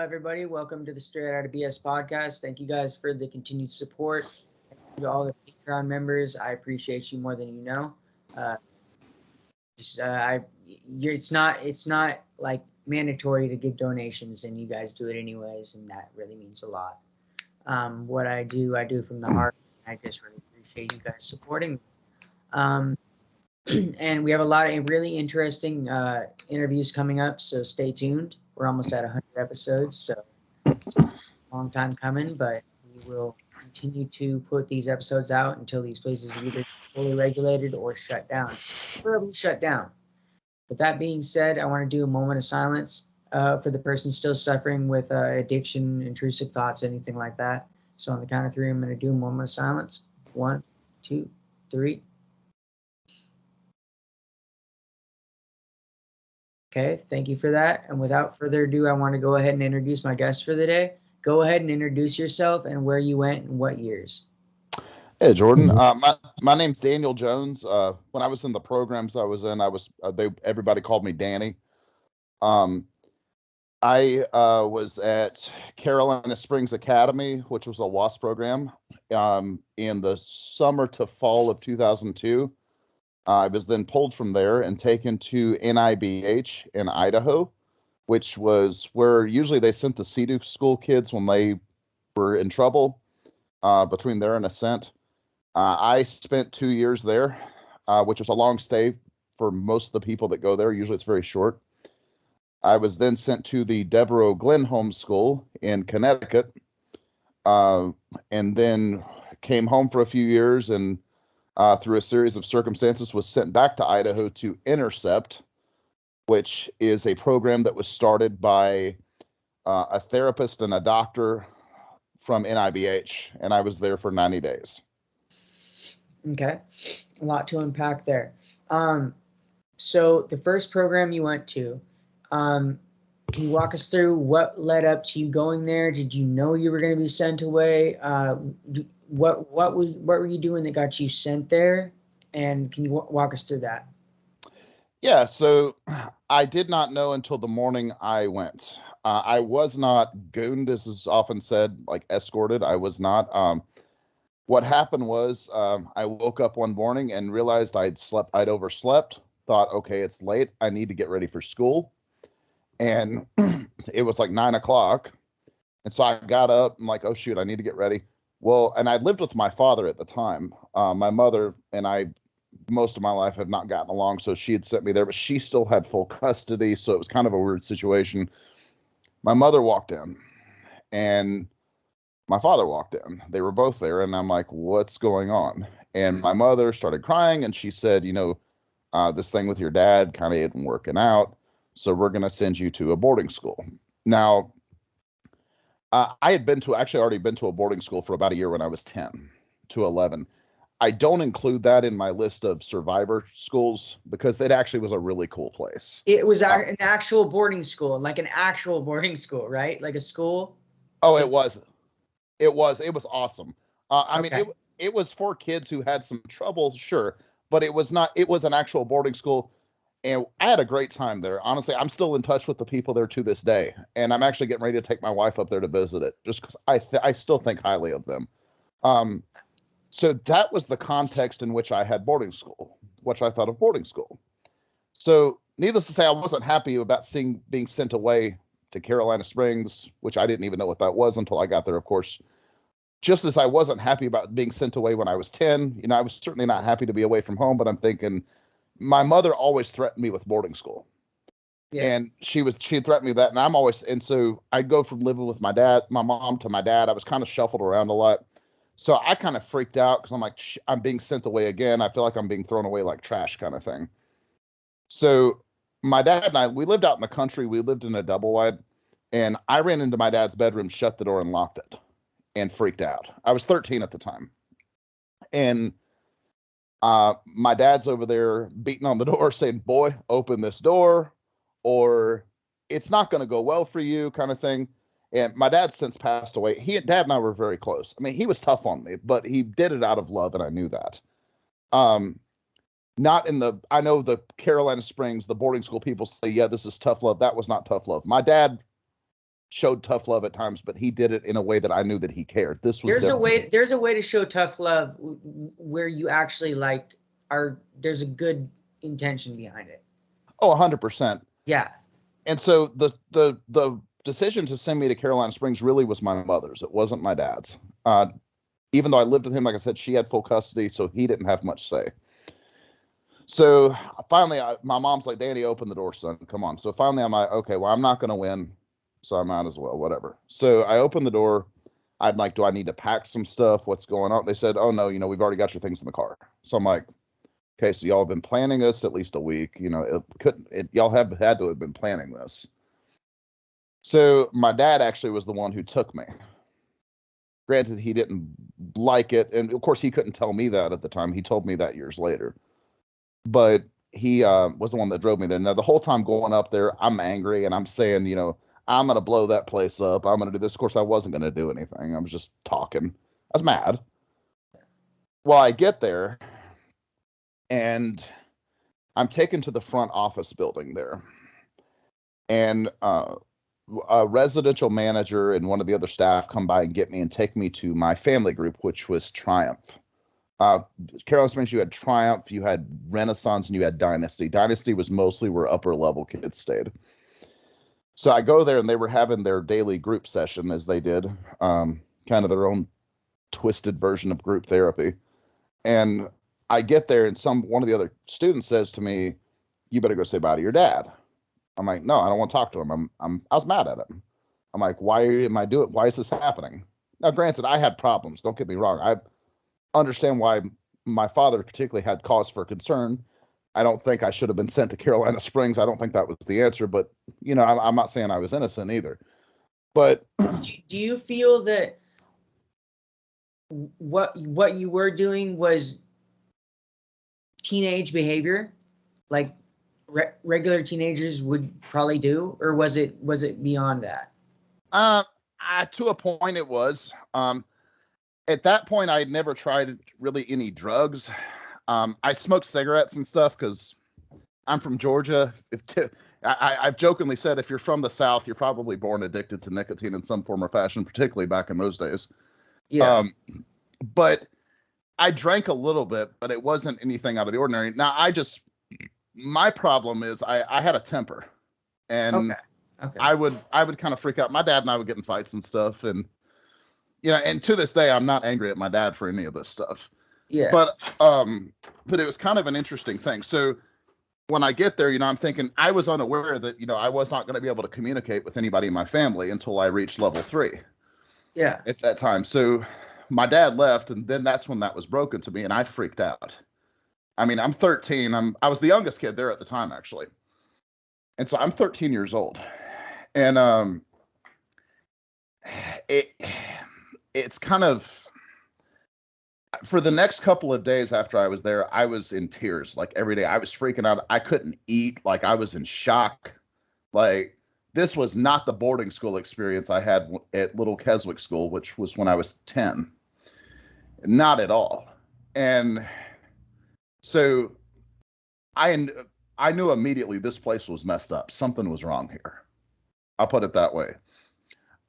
everybody. Welcome to the Straight Outta BS podcast. Thank you guys for the continued support. Thank you to all the Patreon members. I appreciate you more than you know. It's not like mandatory to give donations, and you guys do it anyways, and that really means a lot. What I do from the heart. I just really appreciate you guys supporting. And we have a lot of really interesting interviews coming up, so stay tuned. We're almost at 100 episodes, so it's a long time coming, but we will continue to put these episodes out until these places are either fully regulated or shut down. Probably shut down. With that being said, I want to do a moment of silence for the person still suffering with addiction, intrusive thoughts, anything like that. So on the count of three, I'm going to do a moment of silence. 1, 2, 3. Okay, thank you for that. And without further ado, I want to go ahead and introduce my guest for the day. Go ahead and introduce yourself and where you went and what years. Hey, Jordan. My name's Daniel Jones. When I was in the programs I was in, everybody called me Danny. I was at Carolina Springs Academy, which was a W.W.A.S.P program, in the summer to fall of 2002. I was then pulled from there and taken to NIBH in Idaho, which was where usually they sent the CEDU school kids when they were in trouble, between there and Ascent. I spent 2 years there, which was a long stay for most of the people that go there. Usually it's very short. I was then sent to the Deveruex Glen homeschool in Connecticut, and then came home for a few years and through a series of circumstances was sent back to Idaho to Intercept, which is a program that was started by a therapist and a doctor from NIBH, and I was there for 90 days. Okay, a lot to unpack there. So the first program you went to, can you walk us through what led up to you going there? Did you know you were going to be sent away? What were you doing that got you sent there? And can you walk us through that? Yeah, so I did not know until the morning I went. I was not gooned, as is often said, like escorted. I was not. What happened was I woke up one morning and realized I'd overslept. Thought, okay, it's late. I need to get ready for school. And it was like 9 o'clock. And so I got up. I'm like, oh, shoot, I need to get ready. Well, and I lived with my father at the time. My mother and I, most of my life, have not gotten along. So she had sent me there, but she still had full custody. So it was kind of a weird situation. My mother walked in and my father walked in. They were both there. And I'm like, what's going on? And my mother started crying and she said, this thing with your dad kind of isn't working out. So we're going to send you to a boarding school. Now, I had already been to a boarding school for about a year when I was 10 to 11. I don't include that in my list of survivor schools because it actually was a really cool place. It was an actual boarding school, like an actual boarding school, right? Like a school? Oh, it was awesome. I mean, it was for kids who had some trouble, sure, but it was an actual boarding school. And I had a great time there. Honestly, I'm still in touch with the people there to this day. And I'm actually getting ready to take my wife up there to visit it just because I still think highly of them. So that was the context in which I had boarding school, which I thought of boarding school. So needless to say, I wasn't happy about being sent away to Carolina Springs, which I didn't even know what that was until I got there, of course. Just as I wasn't happy about being sent away when I was 10, I was certainly not happy to be away from home, but I'm thinking, my mother always threatened me with boarding school. Yeah. And she threatened me with that. And so I'd go from living with my mom to my dad. I was kind of shuffled around a lot. So I kind of freaked out because I'm like, I'm being sent away again. I feel like I'm being thrown away like trash kind of thing. So my dad and I, we lived out in the country. We lived in a double wide and I ran into my dad's bedroom, shut the door and locked it and freaked out. I was 13 at the time. And my dad's over there beating on the door saying, boy, open this door or it's not going to go well for you kind of thing. And my dad's since passed away. Dad and I were very close. I mean, he was tough on me, but he did it out of love. And I knew that. I know the Carolina Springs, the boarding school people say, yeah, this is tough love. That was not tough love. My dad showed tough love at times, but he did it in a way that I knew that he cared. This was there's a way to show tough love where you actually like there's a good intention behind it. Oh, 100%. Yeah. And so the decision to send me to Carolina Springs really was my mother's. It wasn't my dad's. Even though I lived with him, like I said, she had full custody, so he didn't have much say. So finally, my mom's like, Danny, open the door, son. Come on. So finally, I'm like, okay, well, I'm not going to win, so I might as well, whatever. So I opened the door. I'm like, do I need to pack some stuff? What's going on? They said, oh, no, we've already got your things in the car. So I'm like, okay, so y'all have been planning this at least a week. Y'all have had to have been planning this. So my dad actually was the one who took me. Granted, he didn't like it. And of course, he couldn't tell me that at the time. He told me that years later. But he was the one that drove me there. Now, the whole time going up there, I'm angry and I'm saying, I'm going to blow that place up. I'm going to do this. Of course, I wasn't going to do anything. I was just talking. I was mad. Well, I get there and I'm taken to the front office building there. And a residential manager and one of the other staff come by and get me and take me to my family group, which was Triumph. Carolina Springs, you had Triumph, you had Renaissance, and you had Dynasty. Dynasty was mostly where upper level kids stayed. So I go there and they were having their daily group session, as they did, kind of their own twisted version of group therapy. And I get there and one of the other students says to me, you better go say bye to your dad. I'm like, no, I don't want to talk to him. I was mad at him. I'm like, why is this happening? Now, granted, I had problems. Don't get me wrong. I understand why my father particularly had cause for concern. I don't think I should have been sent to Carolina Springs. I don't think that was the answer, but I'm not saying I was innocent either. But do you feel that what you were doing was teenage behavior, like regular teenagers would probably do, or was it beyond that? To a point, it was. At that point, I had never tried really any drugs. I smoked cigarettes and stuff because I'm from Georgia. I've jokingly said, if you're from the South, you're probably born addicted to nicotine in some form or fashion, particularly back in those days. Yeah. But I drank a little bit, but it wasn't anything out of the ordinary. Now, my problem is I had a temper, and okay. I would kind of freak out. My dad and I would get in fights and stuff, and and to this day, I'm not angry at my dad for any of this stuff. Yeah. But it was kind of an interesting thing. So when I get there, I'm thinking I was unaware that, I was not going to be able to communicate with anybody in my family until I reached level 3. Yeah. At that time. So my dad left, and then that's when that was broken to me, and I freaked out. I mean, I'm 13. I was the youngest kid there at the time, actually. And so I'm 13 years old. And it's kind of, for the next couple of days after I was there, I was in tears. Like every day I was freaking out. I couldn't eat. Like I was in shock. Like this was not the boarding school experience I had at Little Keswick School, which was when I was 10. Not at all. And so I knew immediately this place was messed up. Something was wrong here. I'll put it that way.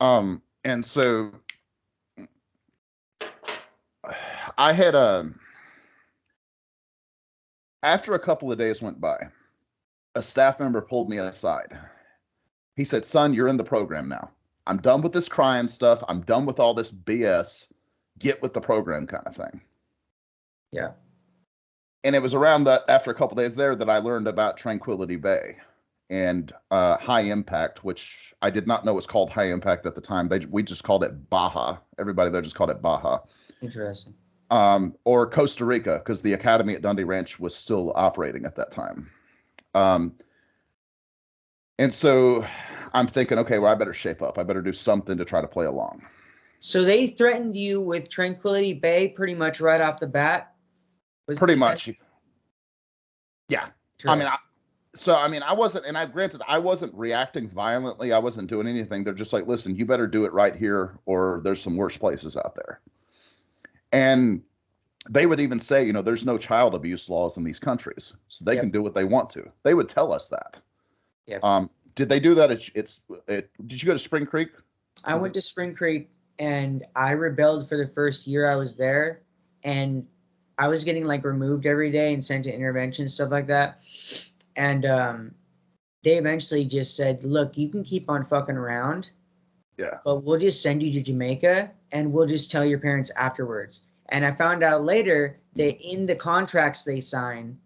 And so I had after a couple of days went by, a staff member pulled me aside. He said, son, you're in the program now. I'm done with this crying stuff. I'm done with all this BS. Get with the program kind of thing. Yeah. And it was around that, after a couple of days there, that I learned about Tranquility Bay and High Impact, which I did not know was called High Impact at the time. We just called it Baja. Everybody there just called it Baja. Interesting. Or Costa Rica, because the academy at Dundee Ranch was still operating at that time. And so I'm thinking, okay, well, I better shape up. I better do something to try to play along. So they threatened you with Tranquility Bay pretty much right off the bat? Pretty much. Yeah. I mean, I wasn't, and granted, I wasn't reacting violently. I wasn't doing anything. They're just like, listen, you better do it right here, or there's some worse places out there. And they would even say, there's no child abuse laws in these countries, so they can do what they want to. They would tell us that. Yeah. did they do that? Did you go to Spring Creek? I went to Spring Creek, and I rebelled for the first year I was there, and I was getting like removed every day and sent to intervention, stuff like that. And they eventually just said, look, you can keep on fucking around. Yeah. But we'll just send you to Jamaica, and we'll just tell your parents afterwards. And I found out later that in the contracts they sign,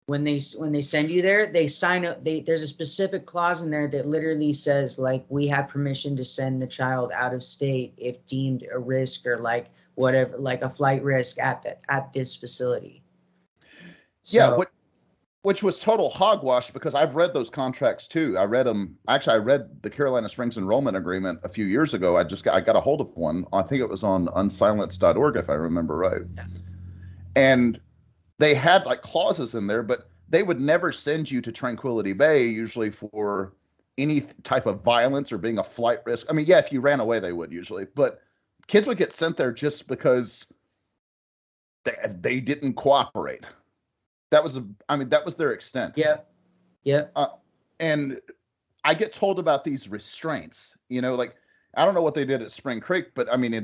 when they send you there, they sign up. There's a specific clause in there that literally says, like, we have permission to send the child out of state if deemed a risk or like whatever, like a flight risk at this facility. So, yeah, which was total hogwash, because I've read those contracts too. I read them. Actually, I read the Carolina Springs enrollment agreement a few years ago. I got a hold of one. I think it was on unsilenced.org, if I remember right. Yeah. And they had like clauses in there, but they would never send you to Tranquility Bay usually for any type of violence or being a flight risk. I mean, yeah, if you ran away, they would usually, but kids would get sent there just because they didn't cooperate. That was their extent. Yeah. Yeah. And I get told about these restraints, like, I don't know what they did at Spring Creek, but I mean,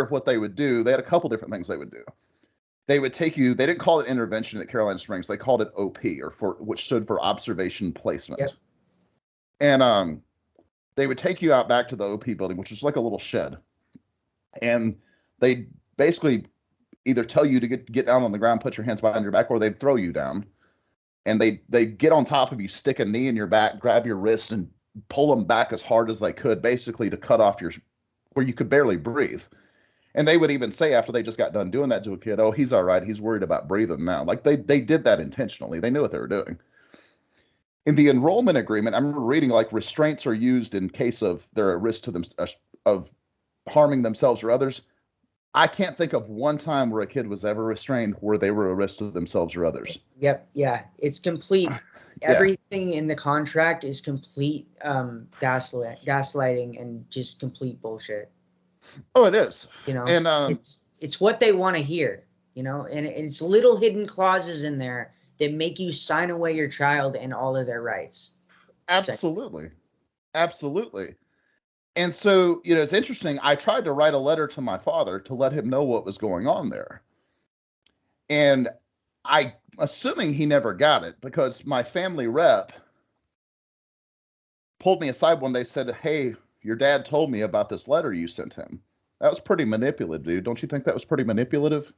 what they would do, they had a couple different things they would do. They would take you, they didn't call it intervention at Carolina Springs. They called it OP, which stood for observation placement. Yep. And they would take you out back to the OP building, which was like a little shed. And they basically either tell you to get down on the ground, put your hands behind your back, or they'd throw you down. And they get on top of you, stick a knee in your back, grab your wrist, and pull them back as hard as they could, basically to cut off where you could barely breathe. And they would even say, after they just got done doing that to a kid, oh, he's all right. He's worried about breathing now. Like, they did that intentionally. They knew what they were doing. In the enrollment agreement, I remember reading, like, restraints are used in case of they're at risk to them of harming themselves or others. I can't think of one time where a kid was ever restrained where they were a risk to themselves or others. Yep. Yeah. It's complete. Yeah. Everything in the contract is complete gaslighting and just complete bullshit. Oh, it is. And it's what they want to hear, and it's little hidden clauses in there that make you sign away your child and all of their rights. Absolutely. Absolutely. And so, it's interesting. I tried to write a letter to my father to let him know what was going on there. And I, assuming he never got it, because my family rep pulled me aside one day, said, hey, your dad told me about this letter you sent him. That was pretty manipulative, dude. Don't you think that was pretty manipulative?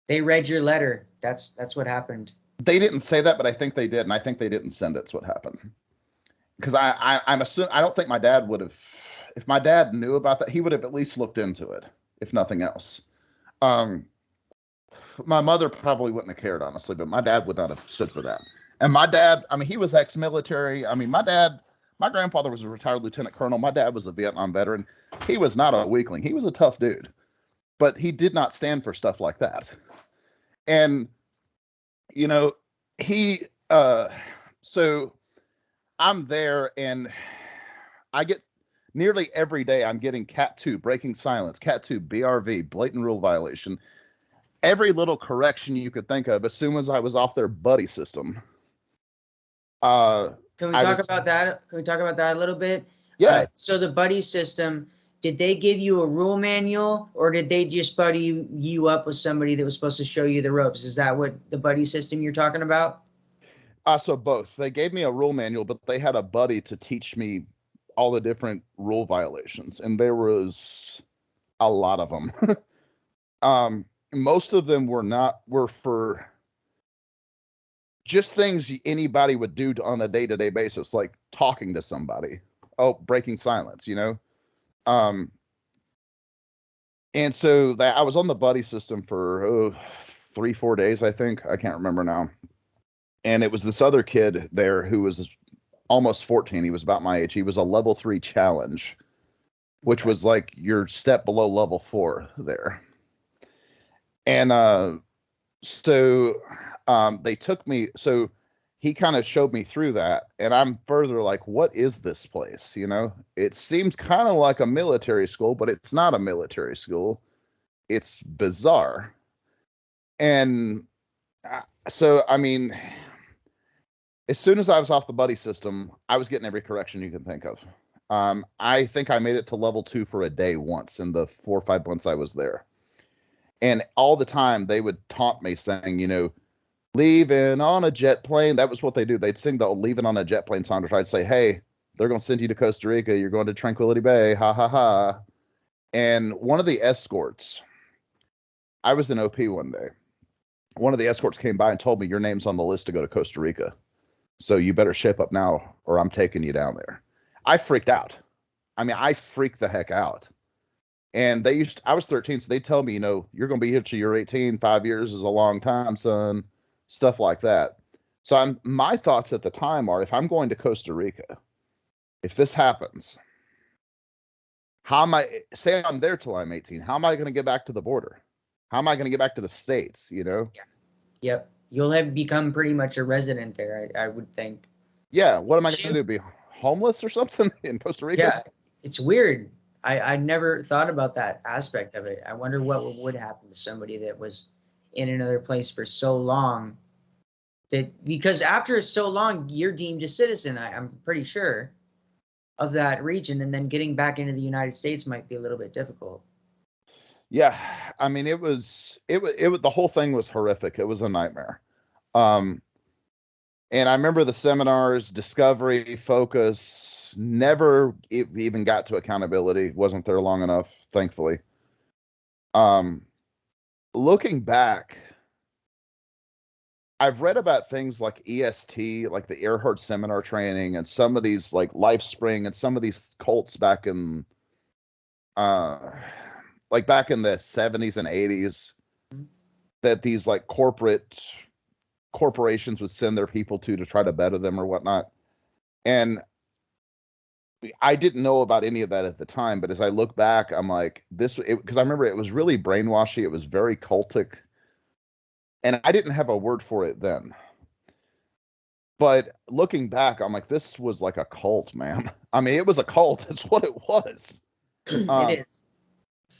They read your letter. That's what happened. They didn't say that, but I think they did, and I think they didn't send it. That's what happened. Because I'm assuming, I don't think my dad would have, if my dad knew about that, he would have at least looked into it, if nothing else. My mother probably wouldn't have cared, honestly, but my dad would not have stood for that. And my dad, I mean, he was ex-military. I mean, my grandfather was a retired lieutenant colonel. My dad was a Vietnam veteran. He was not a weakling. He was a tough dude, but he did not stand for stuff like that. And, so I'm there, and I get nearly every day I'm getting Cat 2, breaking silence, Cat 2, BRV, blatant rule violation. Every little correction you could think of as soon as I was off their buddy system. Can we talk about that? Can we talk about that a little bit? Yeah. So the buddy system, did they give you a rule manual, or did they just buddy you up with somebody that was supposed to show you the ropes? Is that what the buddy system you're talking about? So both. They gave me a rule manual, but they had a buddy to teach me all the different rule violations, and there was a lot of them. Most of them were for just things anybody would do on a day-to-day basis, like talking to somebody. Oh, breaking silence, and so I was on the buddy system for 3-4 days, I think. I can't remember now. And it was this other kid there who was almost 14. He was about my age. He was a level 3 challenge, which was like your step below level 4 there. And so they took me. So he kind of showed me through that. And I'm further like, what is this place? It seems kind of like a military school, but it's not a military school. It's bizarre. And so, I mean, as soon as I was off the buddy system, I was getting every correction you can think of. I think I made it to level 2 for a day once in the 4 or 5 months I was there. And all the time they would taunt me saying, leaving on a jet plane. That was what they do. They'd sing the leaving on a jet plane song to try to say, hey, they're going to send you to Costa Rica. You're going to Tranquility Bay. Ha, ha, ha. And one of the escorts, I was in OP one day. One of the escorts came by and told me, your name's on the list to go to Costa Rica. So you better shape up now or I'm taking you down there. I freaked out. I mean, I freaked the heck out. And I was 13, so they tell me, you're going to be here till you're 18. 5 years is a long time, son. Stuff like that. So my thoughts at the time are, if I'm going to Costa Rica, if this happens, say I'm there till I'm 18, how am I going to get back to the border? How am I going to get back to the States, Yeah. Yep. You'll have become pretty much a resident there, I would think. Yeah. What am I going to do? Be homeless or something in Costa Rica? Yeah. It's weird. I never thought about that aspect of it. I wonder what would happen to somebody that was in another place for so long, because after so long, you're deemed a citizen, I'm pretty sure, of that region, and then getting back into the United States might be a little bit difficult. Yeah. I mean, it was the whole thing was horrific. It was a nightmare. And I remember the seminars, discovery, focus, never even got to accountability. Wasn't there long enough, thankfully. Looking back, I've read about things like EST, like the Earhart seminar training, and some of these like LifeSpring and some of these cults back in back in the 70s and 80s, that these like corporations would send their people to try to better them or whatnot. And I didn't know about any of that at the time, but as I look back, I'm like, because I remember it was really brainwashy. It was very cultic. And I didn't have a word for it then. But looking back, I'm like, this was like a cult, man. I mean, it was a cult. It's what it was. It is.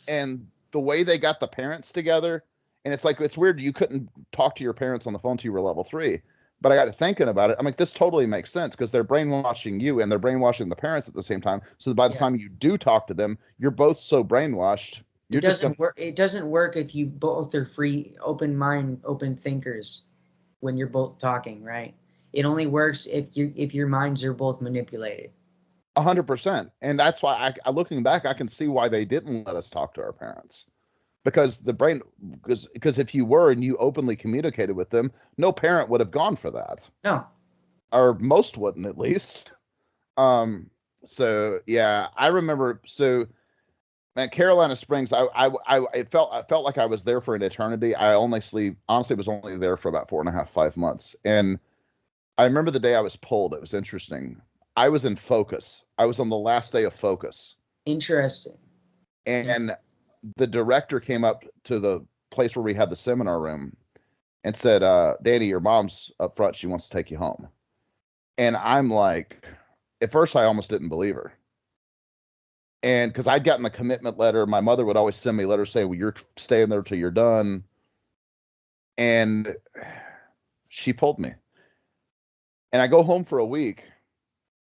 And the way they got the parents together, and it's like, it's weird. You couldn't talk to your parents on the phone till you were level 3. But I got to thinking about it. I'm like, this totally makes sense, because they're brainwashing you and they're brainwashing the parents at the same time. So by the time you do talk to them, you're both so brainwashed. It doesn't work. It doesn't work if you both are free, open mind, open thinkers when you're both talking, right? It only works if your minds are both manipulated. 100%. And that's why looking back, I can see why they didn't let us talk to our parents. Because because if you were and you openly communicated with them, no parent would have gone for that. No. Or most wouldn't, at least. So yeah, I remember. So, man, Carolina Springs, I felt like I was there for an eternity. I honestly was only there for about 4.5, 5 months. And I remember the day I was pulled. It was interesting. I was in focus. I was on the last day of focus. Interesting. And the director came up to the place where we had the seminar room and said, Danny, your mom's up front. She wants to take you home. And I'm like, at first I almost didn't believe her. And because I'd gotten a commitment letter, my mother would always send me letters saying, well, you're staying there till you're done. And she pulled me. And I go home for a week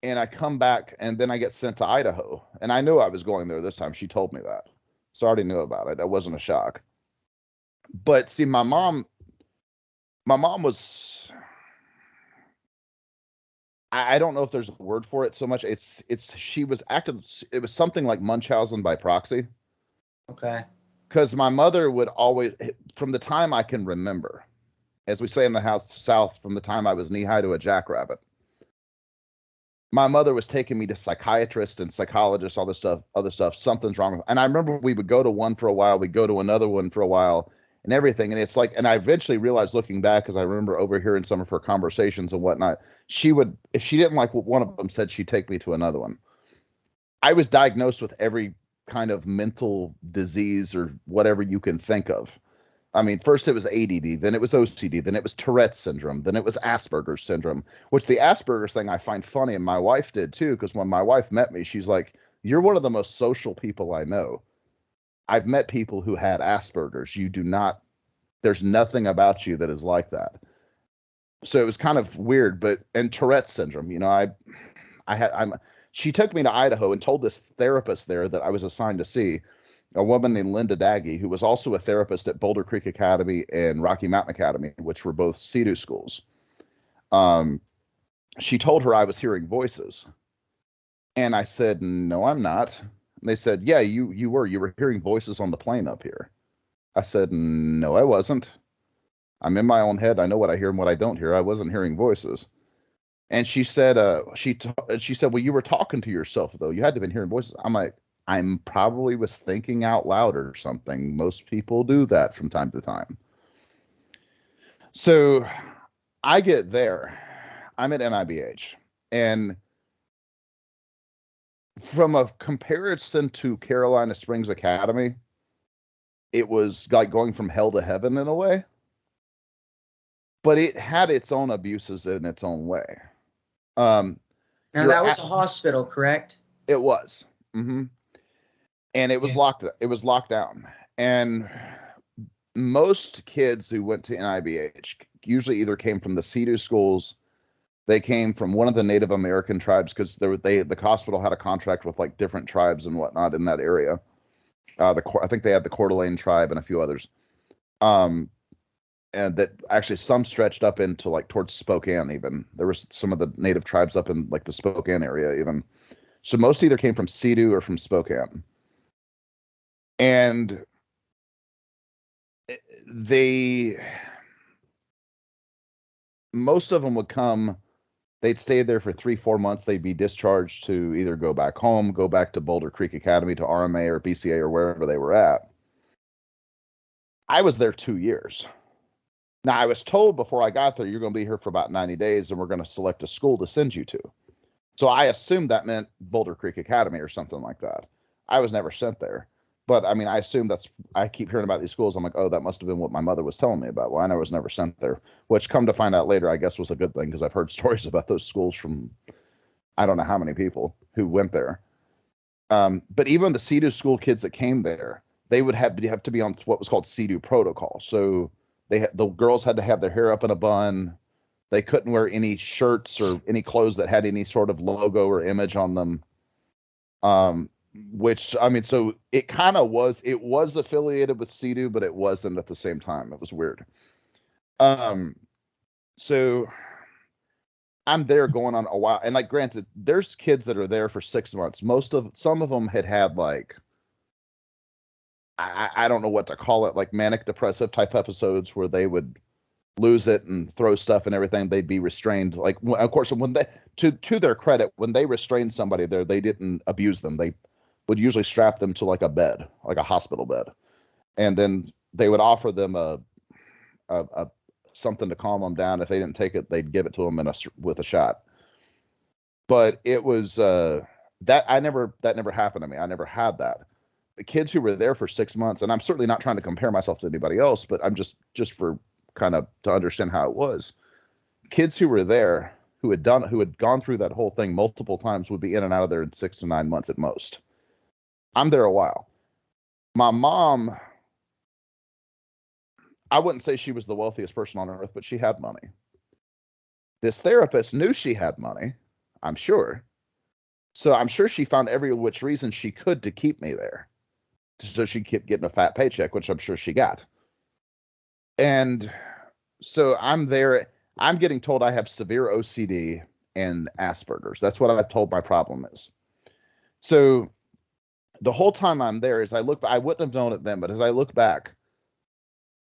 and I come back and then I get sent to Idaho. And I knew I was going there this time. She told me that. So I already knew about it. That wasn't a shock. But see, my mom was, I don't know if there's a word for it so much. She was acting, it was something like Munchausen by proxy. Okay. Because my mother would always, from the time I can remember, as we say in the house South, from the time I was knee high to a jackrabbit, my mother was taking me to psychiatrists and psychologists, all this other stuff. Something's wrong. And I remember we would go to one for a while, we'd go to another one for a while, and everything. And it's like, and I eventually realized, looking back, because I remember overhearing some of her conversations and whatnot, she would, if she didn't like what one of them said, she'd take me to another one. I was diagnosed with every kind of mental disease or whatever you can think of. I mean, first it was ADD, then it was OCD, then it was Tourette's syndrome, then it was Asperger's syndrome, which the Asperger's thing I find funny, and my wife did too, because when my wife met me, she's like, you're one of the most social people I know. I've met people who had Asperger's. You do not, there's nothing about you that is like that. so it was kind of weird, and Tourette's syndrome, she took me to Idaho and told this therapist there that I was assigned to see, a woman named Linda Daggy, who was also a therapist at Boulder Creek Academy and Rocky Mountain Academy, which were both CEDU schools. She told her I was hearing voices. And I said, no, I'm not. And they said, yeah, you were hearing voices on the plane up here. I said, no, I wasn't. I'm in my own head. I know what I hear and what I don't hear. I wasn't hearing voices. And she said, she said, well, you were talking to yourself though. You had to have been hearing voices. I'm like, I'm probably was thinking out loud or something. Most people do that from time to time. So I get there. I'm at NIBH. And from a comparison to Carolina Springs Academy, it was like going from hell to heaven in a way. But it had its own abuses in its own way. Now that was a hospital, correct? It was. Mm-hmm. And it was locked. It was locked down. And most kids who went to NIBH usually either came from the CEDU schools, they came from one of the Native American tribes, because the hospital had a contract with like different tribes and whatnot in that area. I think they had the Coeur d'Alene tribe and a few others. And that actually some stretched up into like towards Spokane even. There was some of the native tribes up in like the Spokane area even. So most either came from CEDU or from Spokane. And most of them would come, they'd stay there for 3-4 months. They'd be discharged to either go back home, go back to Boulder Creek Academy, to RMA or BCA or wherever they were at. I was there 2 years. Now, I was told before I got there, you're going to be here for about 90 days and we're going to select a school to send you to. So I assumed that meant Boulder Creek Academy or something like that. I was never sent there. But I mean, I assume I keep hearing about these schools. I'm like, oh, that must have been what my mother was telling me about. Well, I was never sent there, which come to find out later, I guess was a good thing, because I've heard stories about those schools from, I don't know how many people who went there. But even the CEDU school kids that came there, they would have to be on what was called CEDU protocol. So the girls had to have their hair up in a bun. They couldn't wear any shirts or any clothes that had any sort of logo or image on them. Which, I mean, so it kind of was affiliated with CEDU, but it wasn't at the same time. It was weird. So I'm there going on a while. And like, granted, there's kids that are there for 6 months. Some of them had like, I don't know what to call it, like manic depressive type episodes where they would lose it and throw stuff and everything. They'd be restrained. Like, of course, when they, to their credit, when they restrained somebody there, they didn't abuse them. They would usually strap them to like a bed, like a hospital bed. And then they would offer them a something to calm them down. If they didn't take it, they'd give it to them with a shot. But it was, that never happened to me. I never had that. The kids who were there for 6 months, and I'm certainly not trying to compare myself to anybody else, but I'm just for kind of to understand how it was. Kids who were there, who had gone through that whole thing multiple times, would be in and out of there in 6 to 9 months at most. I'm there a while. My mom, I wouldn't say she was the wealthiest person on earth, but she had money. This therapist knew she had money, I'm sure. So I'm sure she found every which reason she could to keep me there. So she kept getting a fat paycheck, which I'm sure she got. And so I'm there. I'm getting told I have severe OCD and Asperger's. That's what I've told my problem is. So the whole time I'm there, I wouldn't have known it then, but as I look back,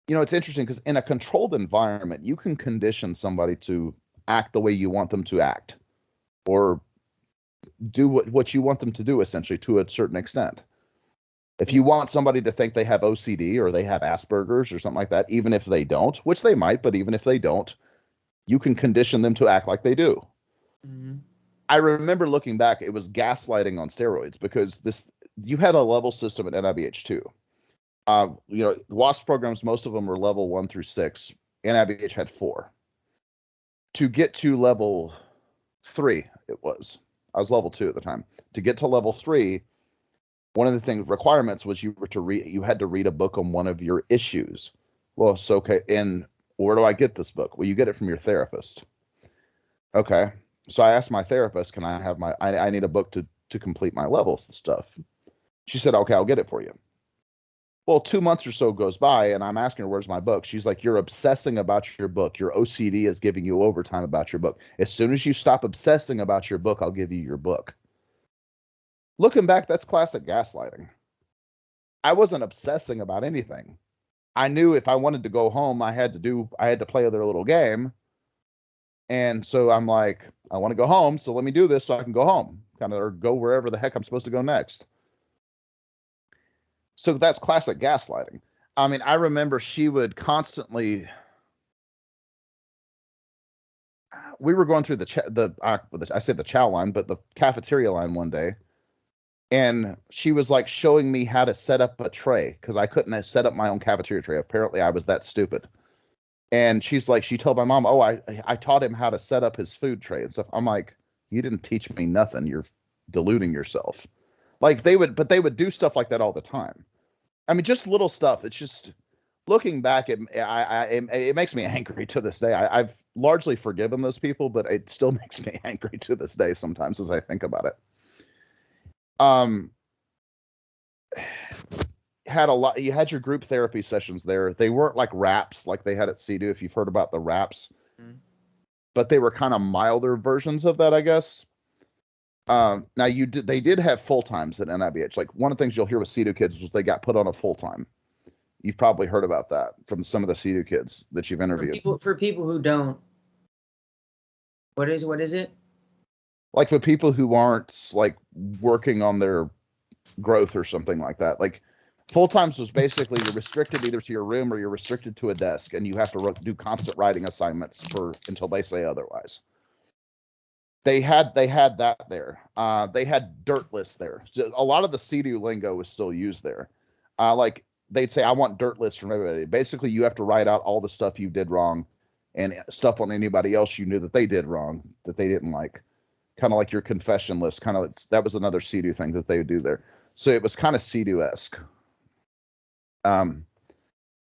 it's interesting because in a controlled environment, you can condition somebody to act the way you want them to act, or do what you want them to do, essentially, to a certain extent. If you want somebody to think they have OCD or they have Asperger's or something like that, even if they don't, which they might, but even if they don't, you can condition them to act like they do. Mm-hmm. I remember looking back, it was gaslighting on steroids, because you had a level system at NIBH too. WASP programs, most of them were level 1 through 6. NIBH had 4. To get to level 3, I was level 2 at the time. To get to level 3, one of the requirements was you had to read a book on one of your issues. Well, so okay, Where do I get this book? Well, you get it from your therapist. Okay. So I asked my therapist, can I have I need a book to complete my levels and stuff. She said, okay, I'll get it for you. Well, 2 months or so goes by, and I'm asking her, where's my book? She's like, you're obsessing about your book. Your OCD is giving you overtime about your book. As soon as you stop obsessing about your book, I'll give you your book. Looking back, that's classic gaslighting. I wasn't obsessing about anything. I knew if I wanted to go home, I had to play their little game. And so I'm like, I want to go home, so let me do this so I can go home, kind of, or go wherever the heck I'm supposed to go next. So that's classic gaslighting. I mean, I remember she would constantly. We were going through I said the chow line, but the cafeteria line one day, and she was like showing me how to set up a tray because I couldn't set up my own cafeteria tray. Apparently, I was that stupid. And she's like, she told my mom, oh, I taught him how to set up his food tray and stuff. I'm like, you didn't teach me nothing. You're deluding yourself. Like they would do stuff like that all the time. I mean, just little stuff. It's just looking back, it makes me angry to this day. I've largely forgiven those people, but it still makes me angry to this day sometimes as I think about it. You had your group therapy sessions there. They weren't like RAPs like they had at CEDU, if you've heard about the RAPs. Mm-hmm. But they were kind of milder versions of that, I guess. Now they did have full times at NIBH. Like one of the things you'll hear with CEDU kids was they got put on a full time. You've probably heard about that from some of the CEDU kids that you've interviewed. For people who don't, what is it? Like for people who aren't like working on their growth or something like that. Like full times was basically you're restricted either to your room or you're restricted to a desk, and you have to do constant writing assignments until they say otherwise. They had that there. They had dirt lists there. So a lot of the CEDU lingo was still used there. Like they'd say, I want dirt lists from everybody. Basically, you have to write out all the stuff you did wrong and stuff on anybody else you knew that they did wrong, that they didn't like. Kind of like your confession list. That was another CEDU thing that they would do there. So it was kind of CEDU-esque.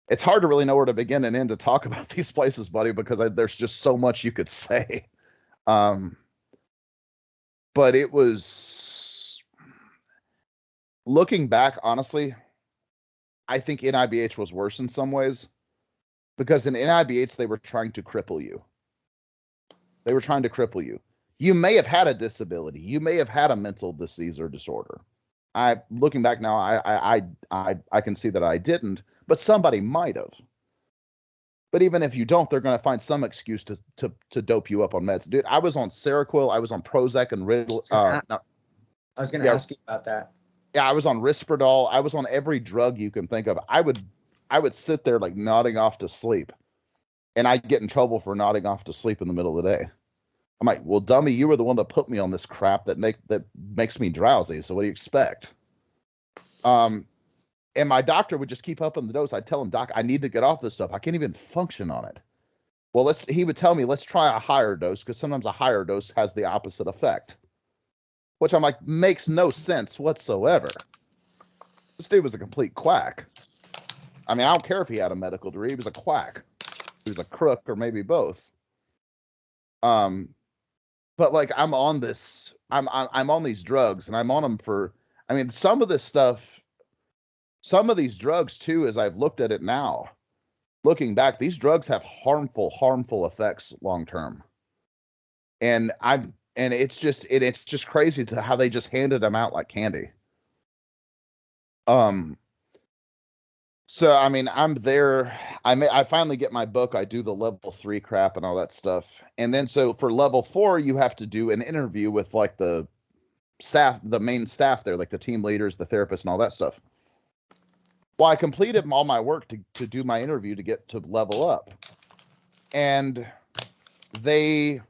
It's hard to really know where to begin and end to talk about these places, buddy, because there's just so much you could say. But it was, looking back, honestly, I think NIBH was worse in some ways, because in NIBH, they were trying to cripple you. You may have had a disability. You may have had a mental disease or disorder. Looking back now, I can see that I didn't, but somebody might have. But even if you don't, they're going to find some excuse to dope you up on meds. Dude, I was on Seroquel, I was on Prozac and Riddle. I was going to ask you about that. Yeah, I was on Risperdal. I was on every drug you can think of. I would sit there like nodding off to sleep, and I'd get in trouble for nodding off to sleep in the middle of the day. I'm like, well, dummy, you were the one that put me on this crap that makes me drowsy. So what do you expect? And my doctor would just keep up on the dose. I'd tell him, Doc, I need to get off this stuff. I can't even function on it. Well, he would tell me, let's try a higher dose, because sometimes a higher dose has the opposite effect. Which I'm like, makes no sense whatsoever. This dude was a complete quack. I mean, I don't care if he had a medical degree. He was a quack. He was a crook, or maybe both. But like, I'm on this. I'm on these drugs, and I'm on them for. I mean, some of this stuff. Some of these drugs too, as I've looked at it now, looking back, these drugs have harmful effects long term. And it's just crazy to how they just handed them out like candy. So I mean, I'm there. I finally get my book. I do the level 3 crap and all that stuff. And then so for level 4, you have to do an interview with like the staff, the main staff there, like the team leaders, the therapists, and all that stuff. Well, I completed all my work to do my interview to get to level up. And my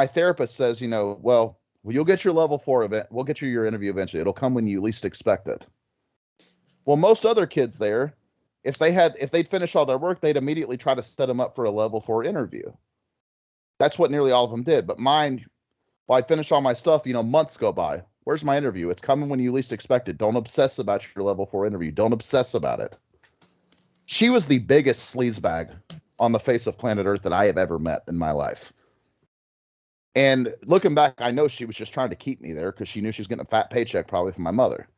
therapist says, well, you'll get your level 4 event. We'll get you your interview eventually. It'll come when you least expect it. Well, most other kids there, if they'd finish all their work, they'd immediately try to set them up for a level 4 interview. That's what nearly all of them did. But mine, while I finish all my stuff, months go by. Where's my interview? It's coming when you least expect it. Don't obsess about your level 4 interview. Don't obsess about it. She was the biggest sleazebag on the face of planet Earth that I have ever met in my life. And looking back, I know she was just trying to keep me there because she knew she was getting a fat paycheck probably from my mother.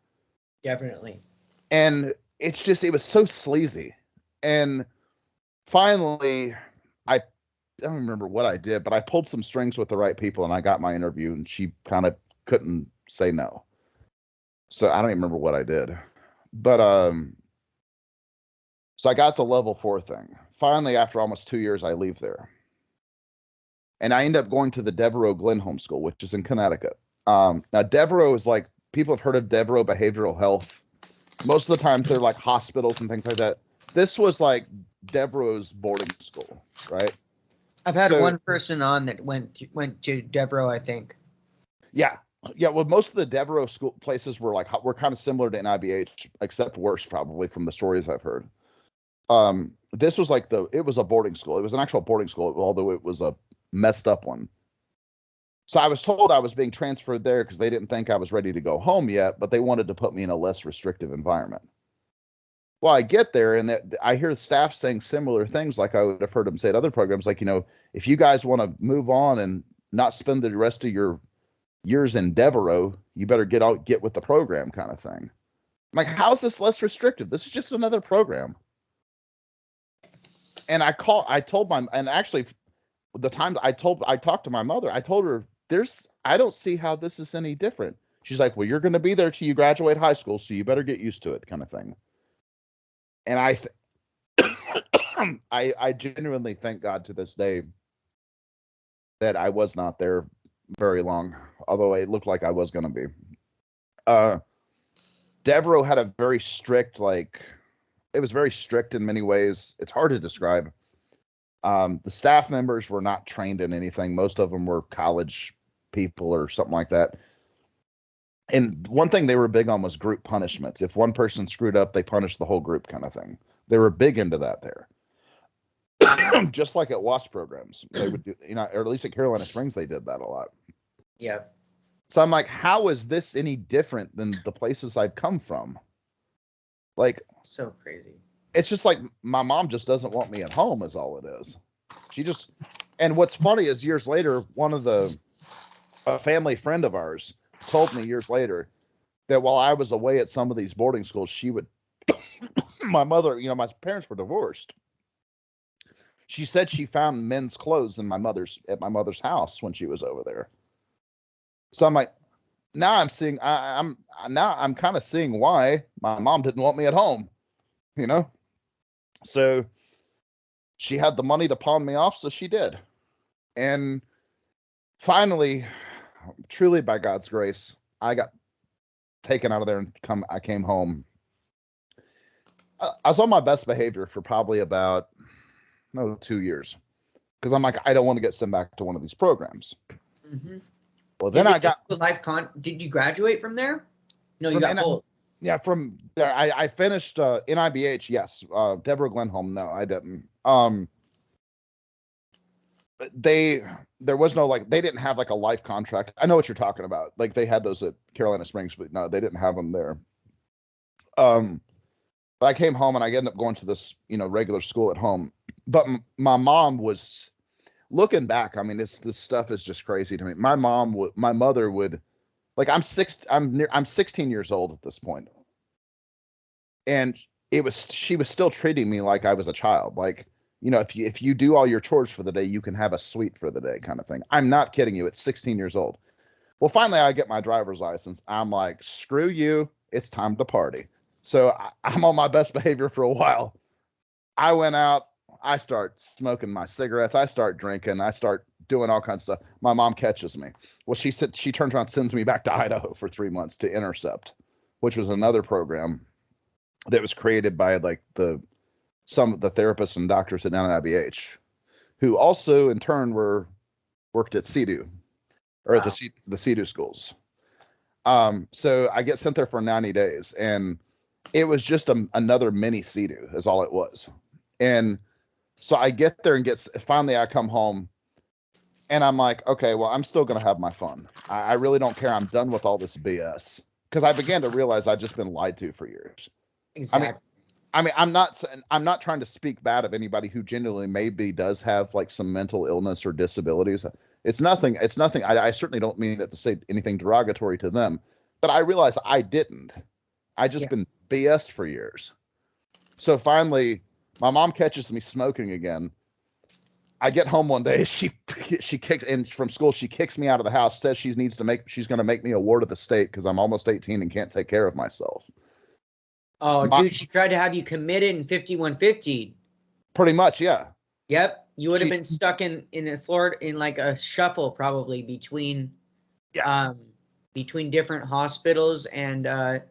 Definitely. And it's just, it was so sleazy. And finally, I don't remember what I did, but I pulled some strings with the right people and I got my interview, and she kind of couldn't say no. So I don't even remember what I did. But so I got the level 4 thing. Finally, after almost 2 years, I leave there. And I end up going to the Deveruex Glen homeschool, which is in Connecticut. Now, Devereaux is like, people have heard of Devereaux Behavioral Health. Most of the times they're like hospitals and things like that. This was like Devereaux's boarding school, right? I've had one person on that went to Devereaux, I think. Yeah. Yeah, well, most of the Devereaux school places were kind of similar to NIBH, except worse probably from the stories I've heard. This was like it was a boarding school. It was an actual boarding school, although it was a messed up one. So I was told I was being transferred there because they didn't think I was ready to go home yet, but they wanted to put me in a less restrictive environment. Well, I get there and I hear staff saying similar things like I would have heard them say at other programs, like, if you guys want to move on and not spend the rest of your years in Devereaux, you better get with the program, kind of thing. I'm like, how is this less restrictive? This is just another program. And actually the time I talked to my mother, I told her, I don't see how this is any different. She's like, well, you're going to be there till you graduate high school, so you better get used to it, kind of thing. And I genuinely thank God to this day that I was not there very long, although it looked like I was going to be. Devereaux had a very strict, it was very strict in many ways. It's hard to describe. The staff members were not trained in anything. Most of them were college people or something like that. And one thing they were big on was group punishments. If one person screwed up, they punished the whole group, kind of thing. They were big into that there. Just like at W.W.A.S.P programs, they would do, or at least at Carolina Springs, they did that a lot. Yeah. So I'm like, how is this any different than the places I've come from? Like, so crazy. It's just like my mom just doesn't want me at home is all it is. And what's funny is years later, a family friend of ours told me years later that while I was away at some of these boarding schools, she would, my mother, my parents were divorced. She said she found men's clothes at my mother's house when she was over there. So I'm like, now I'm kind of seeing why my mom didn't want me at home, So she had the money to pawn me off, so she did. And finally, truly by God's grace, I got taken out of there and I came home. I was on my best behavior for probably about 2 years, because I'm like, I don't want to get sent back to one of these programs. Mm-hmm. Well, then I got Did you graduate from there? No, you got pulled. Yeah, from there I finished NIBH. Yes, Deveruex Glen home. No, I didn't. There was no they didn't have a life contract. I know what you're talking about. Like they had those at Carolina Springs, but no, they didn't have them there. But I came home and I ended up going to this regular school at home. But my mom was, looking back, I mean, this stuff is just crazy to me. My mother would, I'm 16 years old at this point, and she was still treating me like I was a child. If you do all your chores for the day, you can have a suite for the day, kind of thing. I'm not kidding you. It's 16 years old. Well, finally I get my driver's license. I'm like, screw you. It's time to party. So I'm on my best behavior for a while. I went out. I start smoking my cigarettes. I start drinking. I start doing all kinds of stuff. My mom catches me. Well, she turns around and sends me back to Idaho for 3 months to Intercept, which was another program that was created by some of the therapists and doctors at NIBH, who also in turn worked at CEDU, or at the CEDU schools. So I get sent there for 90 days, and it was just another mini CEDU is all it was. And so I get there and finally I come home and I'm like, okay, well, I'm still going to have my fun. I really don't care. I'm done with all this BS, because I began to realize I'd just been lied to for years. Exactly. I mean, I'm not trying to speak bad of anybody who genuinely maybe does have like some mental illness or disabilities. It's nothing. I certainly don't mean that to say anything derogatory to them, but I realize I didn't. I just been BS'd for years. So finally, my mom catches me smoking again. I get home one day. She kicks in from school. She kicks me out of the house. Says she's going to make me a ward of the state because I'm almost 18 and can't take care of myself. Oh, dude, she tried to have you committed in 5150. Pretty much, yeah. Yep, you would have been stuck in Florida in like a shuffle probably between different hospitals and the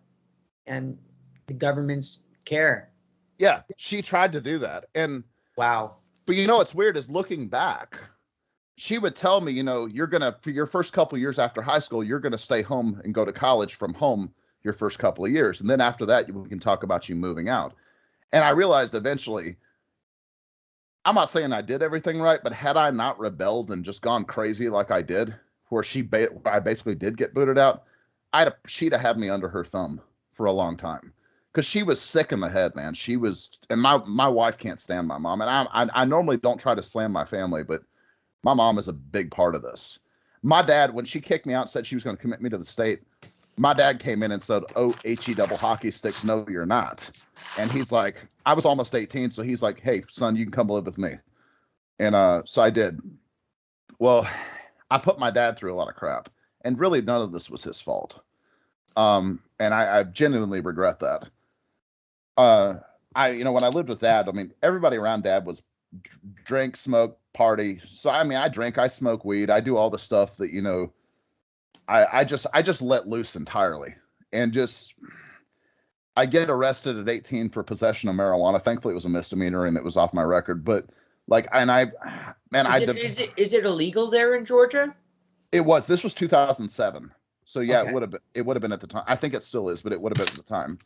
government's care. Yeah, she tried to do that, and wow. But you know what's weird is looking back, she would tell me, you know, for your first couple of years after high school, you're gonna stay home and go to college from home your first couple of years, and then after that, we can talk about you moving out. And I realized eventually, I'm not saying I did everything right, but had I not rebelled and just gone crazy like I did, where I basically did get booted out, she'd have had me under her thumb for a long time. Because she was sick in the head, man. She was, and my wife can't stand my mom. And I normally don't try to slam my family, but my mom is a big part of this. My dad, when she kicked me out and said she was going to commit me to the state, my dad came in and said, "Oh, HE double hockey sticks, no, you're not." And he's like, I was almost 18, so he's like, "Hey, son, you can come live with me." And so I did. Well, I put my dad through a lot of crap, and really none of this was his fault. And I genuinely regret that. When I lived with Dad, I mean, everybody around Dad was drink, smoke, party. So I mean, I drink, I smoke weed, I do all the stuff that, you know, I just let loose entirely. And I get arrested at 18 for possession of marijuana. Thankfully, it was a misdemeanor and it was off my record. But like, is it illegal there in Georgia? It was. This was 2007. So yeah, okay. It would have been at the time. I think it still is, but it would have been at the time.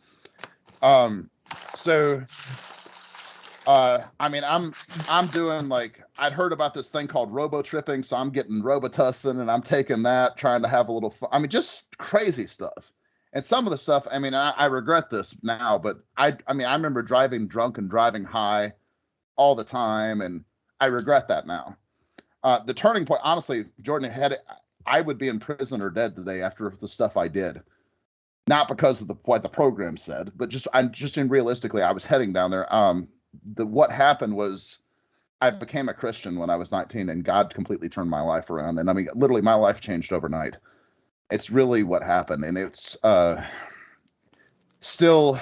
I mean, I'm doing like, I'd heard about this thing called robo tripping, so I'm getting Robitussin and I'm taking that, trying to have a little fun. I mean, just crazy stuff. And some of the stuff, I mean, I regret this now, but I mean, I remember driving drunk and driving high all the time, and I regret that now. The turning point, honestly, Jordan, I would be in prison or dead today after the stuff I did. Not because of what the program said, but just realistically, I was heading down there. What happened was I became a Christian when I was 19, and God completely turned my life around. And I mean, literally, my life changed overnight. It's really what happened, and it's still,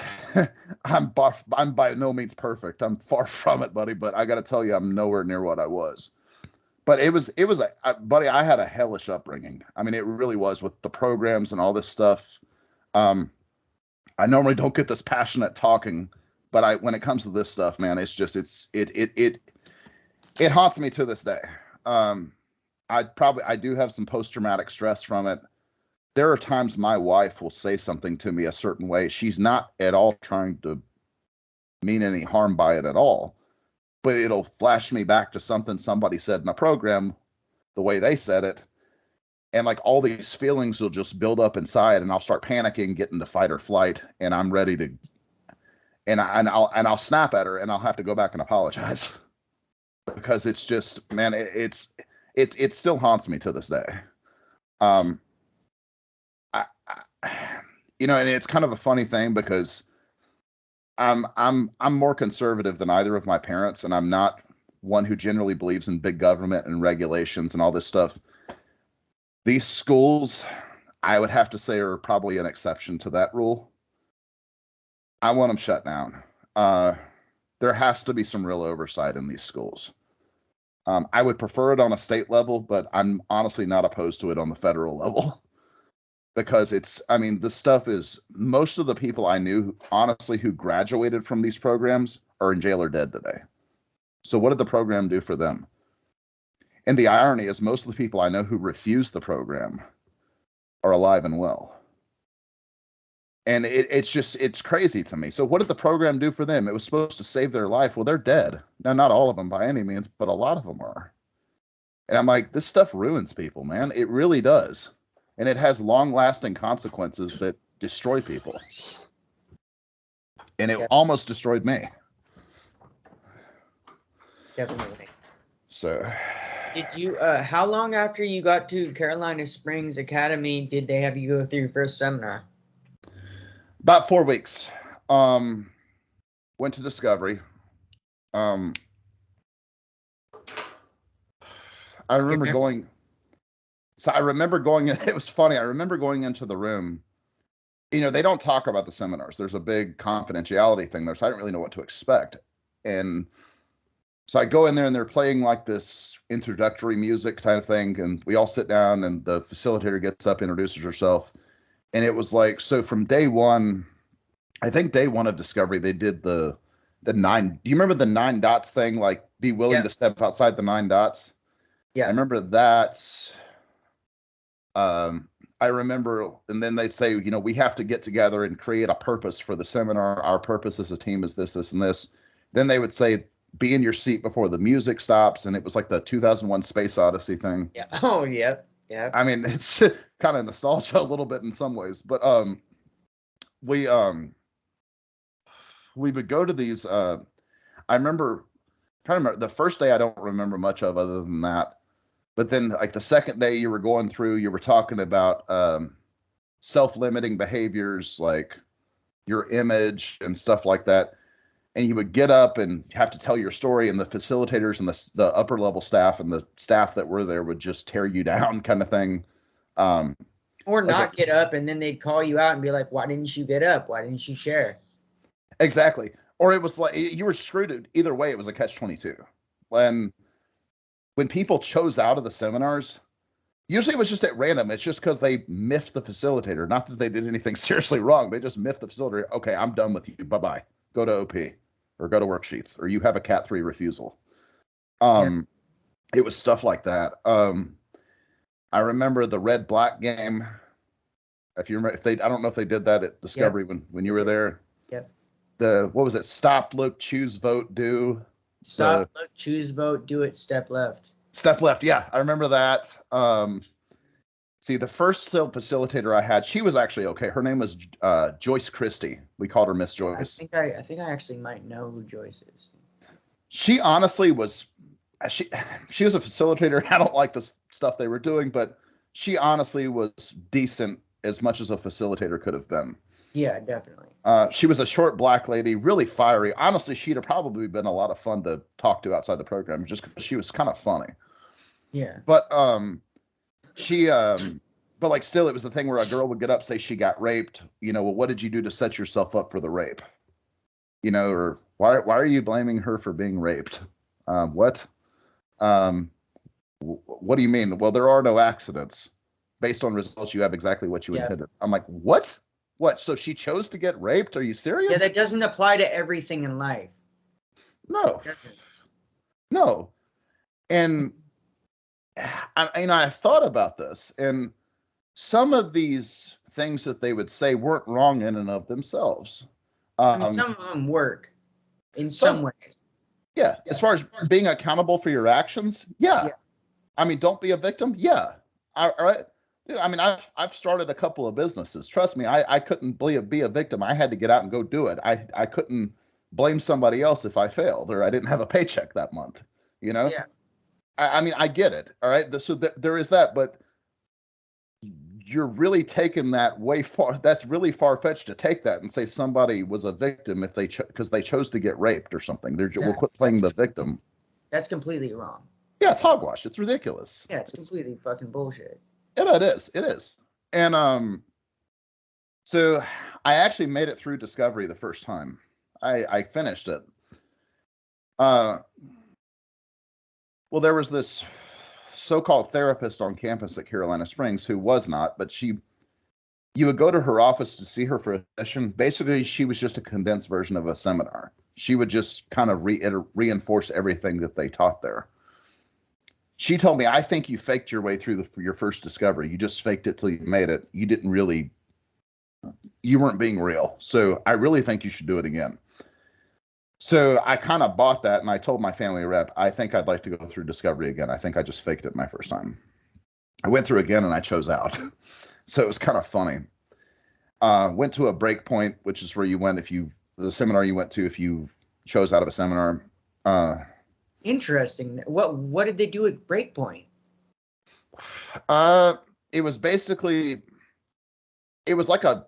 I'm by no means perfect. I'm far from it, buddy. But I got to tell you, I'm nowhere near what I was. But it was buddy, I had a hellish upbringing. I mean, it really was, with the programs and all this stuff. I normally don't get this passionate talking, but when it comes to this stuff, man, it's just, it haunts me to this day. I do have some post-traumatic stress from it. There are times my wife will say something to me a certain way. She's not at all trying to mean any harm by it at all, but it'll flash me back to something somebody said in a program, the way they said it. And like all these feelings will just build up inside, and I'll start panicking, get into fight or flight, and I'm ready to, and I'll snap at her, and I'll have to go back and apologize, because it's just, man, it still haunts me to this day. You know, and it's kind of a funny thing because I'm more conservative than either of my parents, and I'm not one who generally believes in big government and regulations and all this stuff. These schools, I would have to say, are probably an exception to that rule. I want them shut down. There has to be some real oversight in these schools. I would prefer it on a state level, but I'm honestly not opposed to it on the federal level. Because this stuff is, most of the people I knew, honestly, who graduated from these programs are in jail or dead today. So what did the program do for them? And the irony is, most of the people I know who refused the program are alive and well. And it's crazy to me. So what did the program do for them? It was supposed to save their life. Well, they're dead. Now, not all of them by any means, but a lot of them are. And I'm like, this stuff ruins people, man. It really does. And it has long-lasting consequences that destroy people. and it Yeah. almost destroyed me. Definitely. So, did you? How long after you got to Carolina Springs Academy did they have you go through your first seminar? about 4 weeks. Went to Discovery. I remember going. So I remember going. It was funny. I remember going into the room. You know, they don't talk about the seminars. There's a big confidentiality thing there, so I didn't really know what to expect. And so I go in there, and they're playing like this introductory music kind of thing, and we all sit down, and the facilitator gets up, introduces herself, and it was like, so from day one, I think day one of Discovery, they did the 9. Do you remember the 9 dots thing? Like, be willing to step outside the 9 dots. Yeah, I remember that. I remember, and then they'd say, you know, we have to get together and create a purpose for the seminar. Our purpose as a team is this, this, and this. Then they would say, be in your seat before the music stops, and it was like the 2001 Space Odyssey thing. Yeah. Oh, yeah. Yeah. I mean, it's kind of nostalgia a little bit in some ways, but we would go to these. I remember, trying to remember the first day. I don't remember much of other than that. But then, like the second day, you were going through. You were talking about self-limiting behaviors, like your image and stuff like that. And you would get up and have to tell your story, and the facilitators and the upper level staff and the staff that were there would just tear you down, kind of thing. Or not get up, and then they'd call you out and be like, "Why didn't you get up? Why didn't you share?" Exactly. Or it was like you were screwed. Either way, it was a catch-22. When people chose out of the seminars, usually it was just at random. It's just because they miffed the facilitator. Not that they did anything seriously wrong. They just miffed the facilitator. Okay, I'm done with you. Bye-bye. Go to OP or go to worksheets, or you have a Cat 3 refusal. It was stuff like that. I remember the red-black game. If you remember, I don't know if they did that at Discovery when you were there. Yep. What was it? Stop, look, choose, vote, do. Stop, look, choose, vote, do it, step left. Step left. Yeah, I remember that. See, the first facilitator I had, she was actually okay. Her name was Joyce Christie. We called her Miss Joyce. I think I actually might know who Joyce is. She honestly was, she was a facilitator. I don't like the stuff they were doing, but she honestly was decent, as much as a facilitator could have been. Yeah, definitely. She was a short black lady, really fiery. Honestly, she'd have probably been a lot of fun to talk to outside the program, just because she was kind of funny. Yeah. But but like still, it was the thing where a girl would get up, say she got raped. You know, well, what did you do to set yourself up for the rape? You know, or why are you blaming her for being raped? What? What do you mean? Well, there are no accidents. Based on results, you have exactly what you intended. I'm like, what? What? So she chose to get raped? Are you serious? Yeah, that doesn't apply to everything in life. No. It doesn't. No. And I thought about this, and some of these things that they would say weren't wrong in and of themselves. I mean, some of them work in some ways. Yeah. As far as being accountable for your actions, yeah. I mean, don't be a victim. Yeah. All right. I mean, I've started a couple of businesses. Trust me, I couldn't be a victim. I had to get out and go do it. I couldn't blame somebody else if I failed or I didn't have a paycheck that month. You know? Yeah. I mean, I get it. All right. So there is that, but you're really taking that way far. That's really far-fetched to take that and say somebody was a victim if because they chose to get raped or something. We'll quit playing the victim. That's completely wrong. Yeah, it's hogwash. It's ridiculous. Yeah, it's completely fucking bullshit. Yeah, it is. It is. And so I actually made it through Discovery the first time. I finished it. Well, there was this so-called therapist on campus at Carolina Springs who was not, but you would go to her office to see her for a session. Basically, she was just a condensed version of a seminar. She would just kind of reinforce everything that they taught there. She told me, I think you faked your way through your first Discovery. You just faked it till you made it. You weren't being real. So I really think you should do it again. So I kind of bought that, and I told my family rep, I think I'd like to go through Discovery again. I think I just faked it my first time. I went through again, and I chose out. So it was kind of funny. Went to a break point, which is where you went if you the seminar you went to if you chose out of a seminar. Interesting. What did they do at Breakpoint? It was basically, it was like a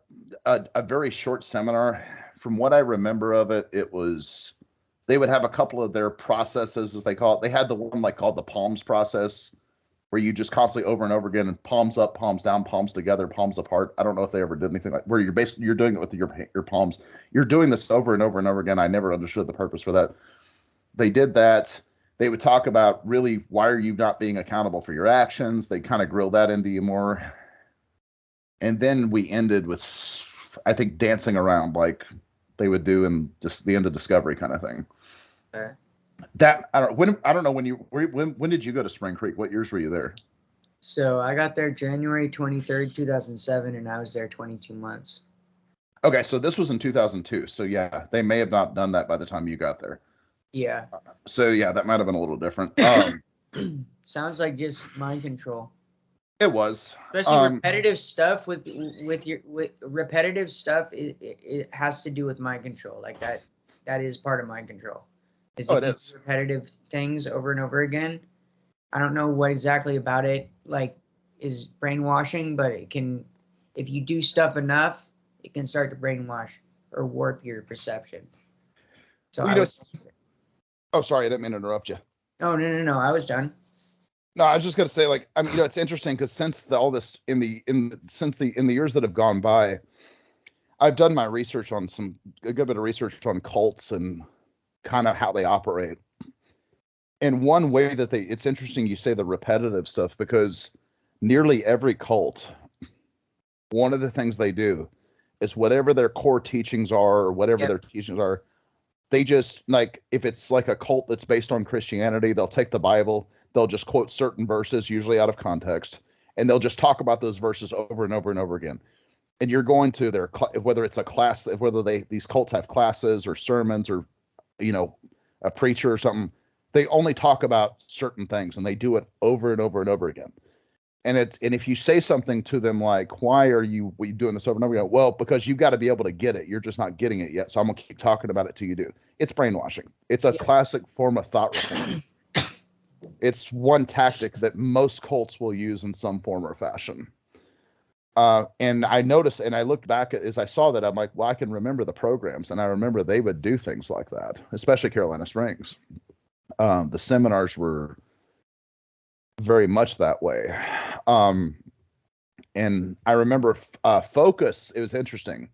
very short seminar. From what I remember of it, it was, they would have a couple of their processes, as they call it. They had the one like called the palms process, where you just constantly over and over again, and palms up, palms down, palms together, palms apart. I don't know if they ever did anything like where you're doing it with your palms. You're doing this over and over and over again. I never understood the purpose for that. They did that. They would talk about really why are you not being accountable for your actions. They kind of grill that into you more. And then we ended with, I think, dancing around like they would do in just the end of Discovery kind of thing. Okay. That I don't know when did you go to Spring Creek? What years were you there? So I got there January 23rd, 2007, and I was there 22 months. Okay, so this was in 2002. So yeah, they may have not done that by the time you got there. Yeah. So yeah, that might have been a little different. Sounds like just mind control. It was. Especially repetitive stuff with repetitive stuff. It has to do with mind control. Like that is part of mind control. Is it is repetitive things over and over again. I don't know what exactly about it like is brainwashing, but it can, if you do stuff enough, it can start to brainwash or warp your perception. So oh, sorry, I didn't mean to interrupt you. Oh, no, I was done. No, I was just gonna say, like, I mean, it's interesting because since all this in the years that have gone by, I've done my research on a good bit of research on cults and kind of how they operate. And one way that it's interesting you say the repetitive stuff, because nearly every cult, one of the things they do is whatever their core teachings are or whatever their teachings are, they just, like, if it's like a cult that's based on Christianity, they'll take the Bible, they'll just quote certain verses, usually out of context, and they'll just talk about those verses over and over and over again. And you're going to their, whether it's a class, whether these cults have classes or sermons or, a preacher or something, they only talk about certain things and they do it over and over and over again. And if you say something to them like, why are you doing this over and over again? Well, because you've got to be able to get it. You're just not getting it yet. So I'm going to keep talking about it till you do. It's brainwashing. It's a classic form of thought reform. It's one tactic that most cults will use in some form or fashion. And I noticed, and I looked back as I saw that, I'm like, well, I can remember the programs, and I remember they would do things like that, especially Carolina Springs. The seminars were very much that way. And I remember Focus, it was interesting.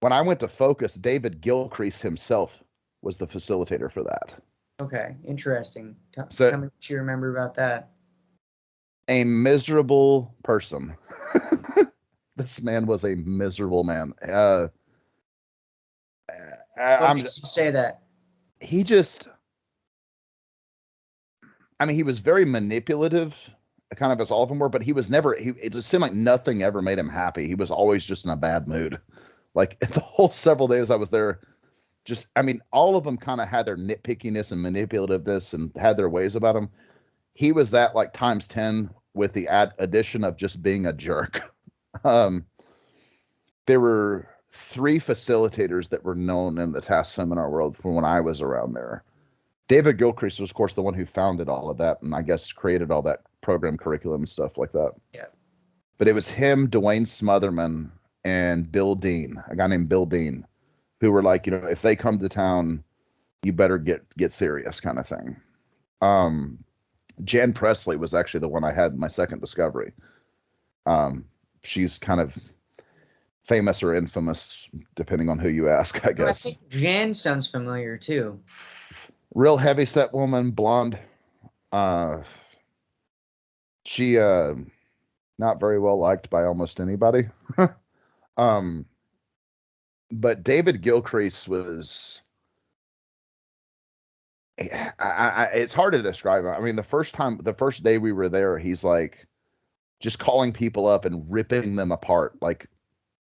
When I went to Focus, David Gilcrease himself was the facilitator for that. Okay, interesting. Tell me what you remember about that. A miserable person. This man was a miserable man. What makes you say that? He just, I mean, he was very manipulative, kind of as all of them were, but he was never, it just seemed like nothing ever made him happy. He was always just in a bad mood. Like the whole several days I was there, all of them kind of had their nitpickiness and manipulativeness and had their ways about him. He was that like times 10 with the addition of just being a jerk. There were 3 facilitators that were known in the TASK seminar world from when I was around there. David Gilcrease was, of course, the one who founded all of that, and I guess created all that program curriculum and stuff like that. Yeah. But it was him, Dwayne Smotherman, and Bill Dean, a guy named Bill Dean, who were like, if they come to town, you better get serious, kind of thing. Jan Presley was actually the one I had in my second discovery. She's kind of famous or infamous, depending on who you ask, I guess. I think Jan sounds familiar too. Real heavy set woman, blonde. She not very well liked by almost anybody. But David Gilcrease was, it's hard to describe. I mean, the first day we were there, he's like just calling people up and ripping them apart. Like,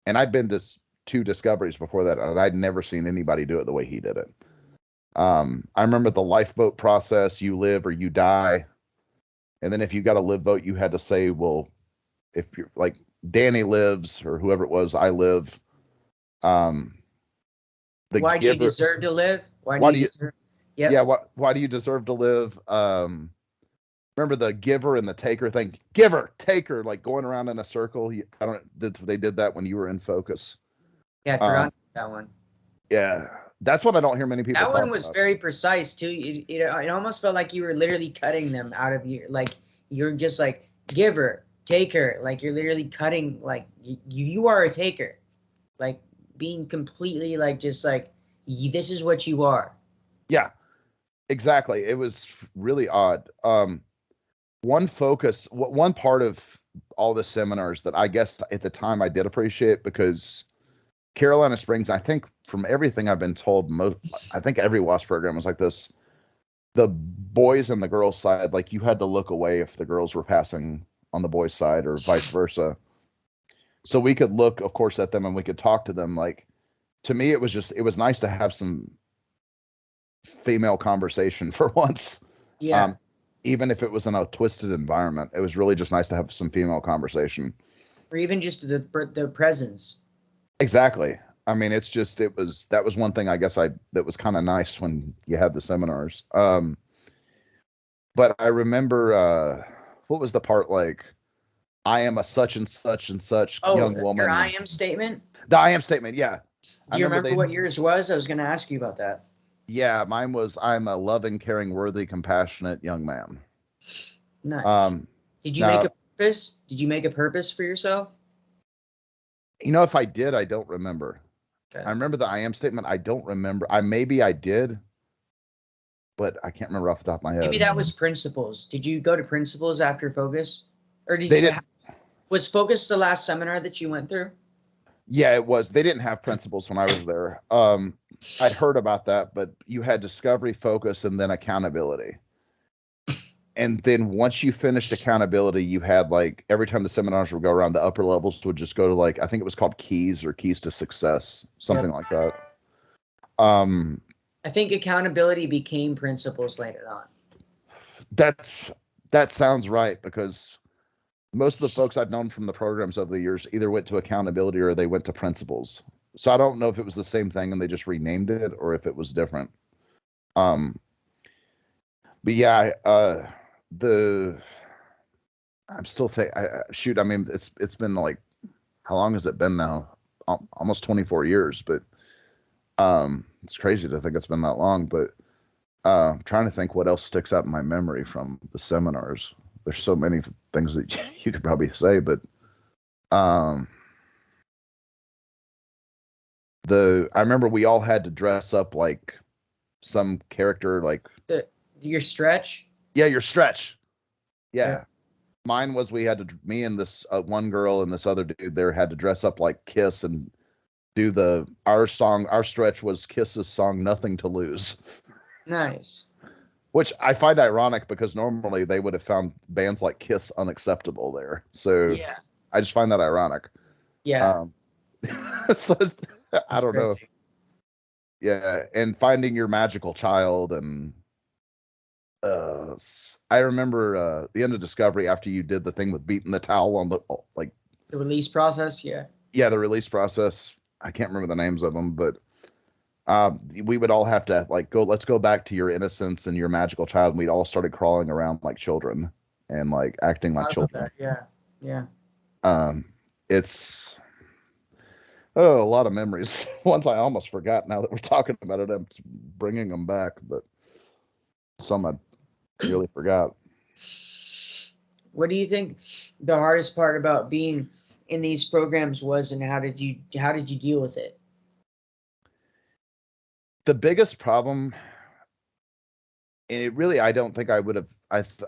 and I'd been to 2 discoveries before that, and I'd never seen anybody do it the way he did it. I remember the lifeboat process, you live or you die. And then if you got a live boat, you had to say, well, if you're like Danny lives or whoever it was, I live. The Why do you giver. deserve to live? Why Why do do you you? deserve? Yep. Yeah. Why do you deserve to live? Remember the giver and the taker thing? Giver, taker, like going around in a circle. I don't. They did that when you were in focus. Yeah, I forgot that one. Yeah, that's what I don't hear many people That talk one was about. very precise too. It almost felt like you were literally cutting them out of your, like you're just like giver, taker, like you're literally cutting, like you are a taker, like being completely like just like this is what you are. Yeah, exactly. It was really odd. One part of all the seminars that I guess at the time I did appreciate, because Carolina Springs, I think from everything I've been told, I think every W.A.S.P program was like this. The boys and the girls side, like you had to look away if the girls were passing on the boys side or vice versa. So we could look, of course, at them and we could talk to them. Like, to me, it was nice to have some female conversation for once. Yeah. Even if it was in a twisted environment, it was really just nice to have some female conversation. Or even just the presence. Exactly. I mean, that was one thing I guess that was kind of nice when you had the seminars. But I remember, what was the part like, I am a such and such and such young woman. Your I am statement? The I am statement, yeah. Do you remember what yours was? I was going to ask you about that. Yeah, mine was, I'm a loving, caring, worthy, compassionate young man. Nice. Did you make a purpose? Did you make a purpose for yourself? If I did, I don't remember. Okay. I remember the I am statement. I don't remember. Maybe I did, but I can't remember off the top of my head. Maybe that was principles. Did you go to principles after focus? Or was focus the last seminar that you went through? Yeah, it was. They didn't have principles when I was there. I'd heard about that, but you had discovery, focus, and then accountability. And then once you finished accountability, you had like, every time the seminars would go around, the upper levels would just go to like, I think it was called keys to success, something like that. I think accountability became principles later on. That sounds right, because most of the folks I've known from the programs over the years either went to accountability or they went to principles. So I don't know if it was the same thing and they just renamed it or if it was different. But yeah, I'm still shoot. I mean, it's been like, how long has it been now? Almost 24 years, but it's crazy to think it's been that long. But I'm trying to think what else sticks out in my memory from the seminars. There's so many things that you could probably say, but I remember we all had to dress up like some character, like your stretch. Yeah, your stretch. Yeah. Mine was, me and this one girl and this other dude there had to dress up like Kiss and do our stretch was Kiss's song "Nothing to Lose." Nice. Which I find ironic, because normally they would have found bands like Kiss unacceptable there. So yeah, I just find that ironic. Yeah. So I don't know. Yeah, and finding your magical child, and I remember the end of Discovery, after you did the thing with beating the towel on the release process. Yeah, the release process. I can't remember the names of them, but we would all have to let's go back to your innocence and your magical child, and we'd all started crawling around like children and like acting like children. Yeah. It's a lot of memories. Ones I almost forgot. Now that we're talking about it, I'm bringing them back, but some I really forgot. What do you think the hardest part about being in these programs was, and how did you deal with it? The biggest problem, and it really, I don't think I would have,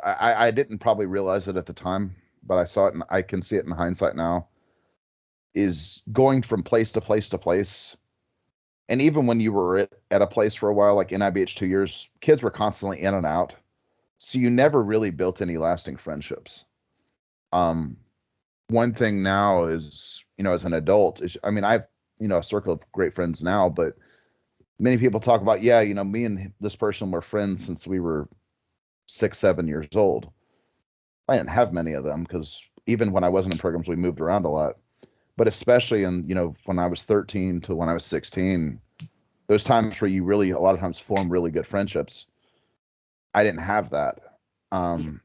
I didn't probably realize it at the time, but I saw it and I can see it in hindsight now, is going from place to place to place. And even when you were at a place for a while, like NIBH 2 years, kids were constantly in and out. So you never really built any lasting friendships. One thing now is, as an adult, I mean, I've, a circle of great friends now, but many people talk about, me and this person were friends since we were 6, 7 years old. I didn't have many of them, because even when I wasn't in programs, we moved around a lot. But especially in, when I was 13 to when I was 16, those times where you really, a lot of times, form really good friendships. I didn't have that. And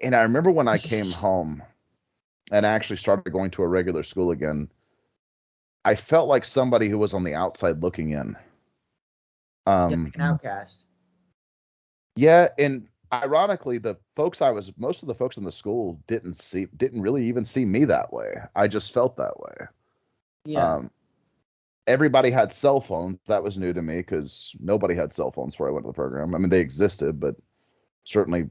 I remember when I came home and actually started going to a regular school again, I felt like somebody who was on the outside looking in. Like an outcast. Yeah, and ironically, most of the folks in the school didn't really even see me that way. I just felt that way. Yeah. Everybody had cell phones. That was new to me because nobody had cell phones before I went to the program. I mean, they existed, but certainly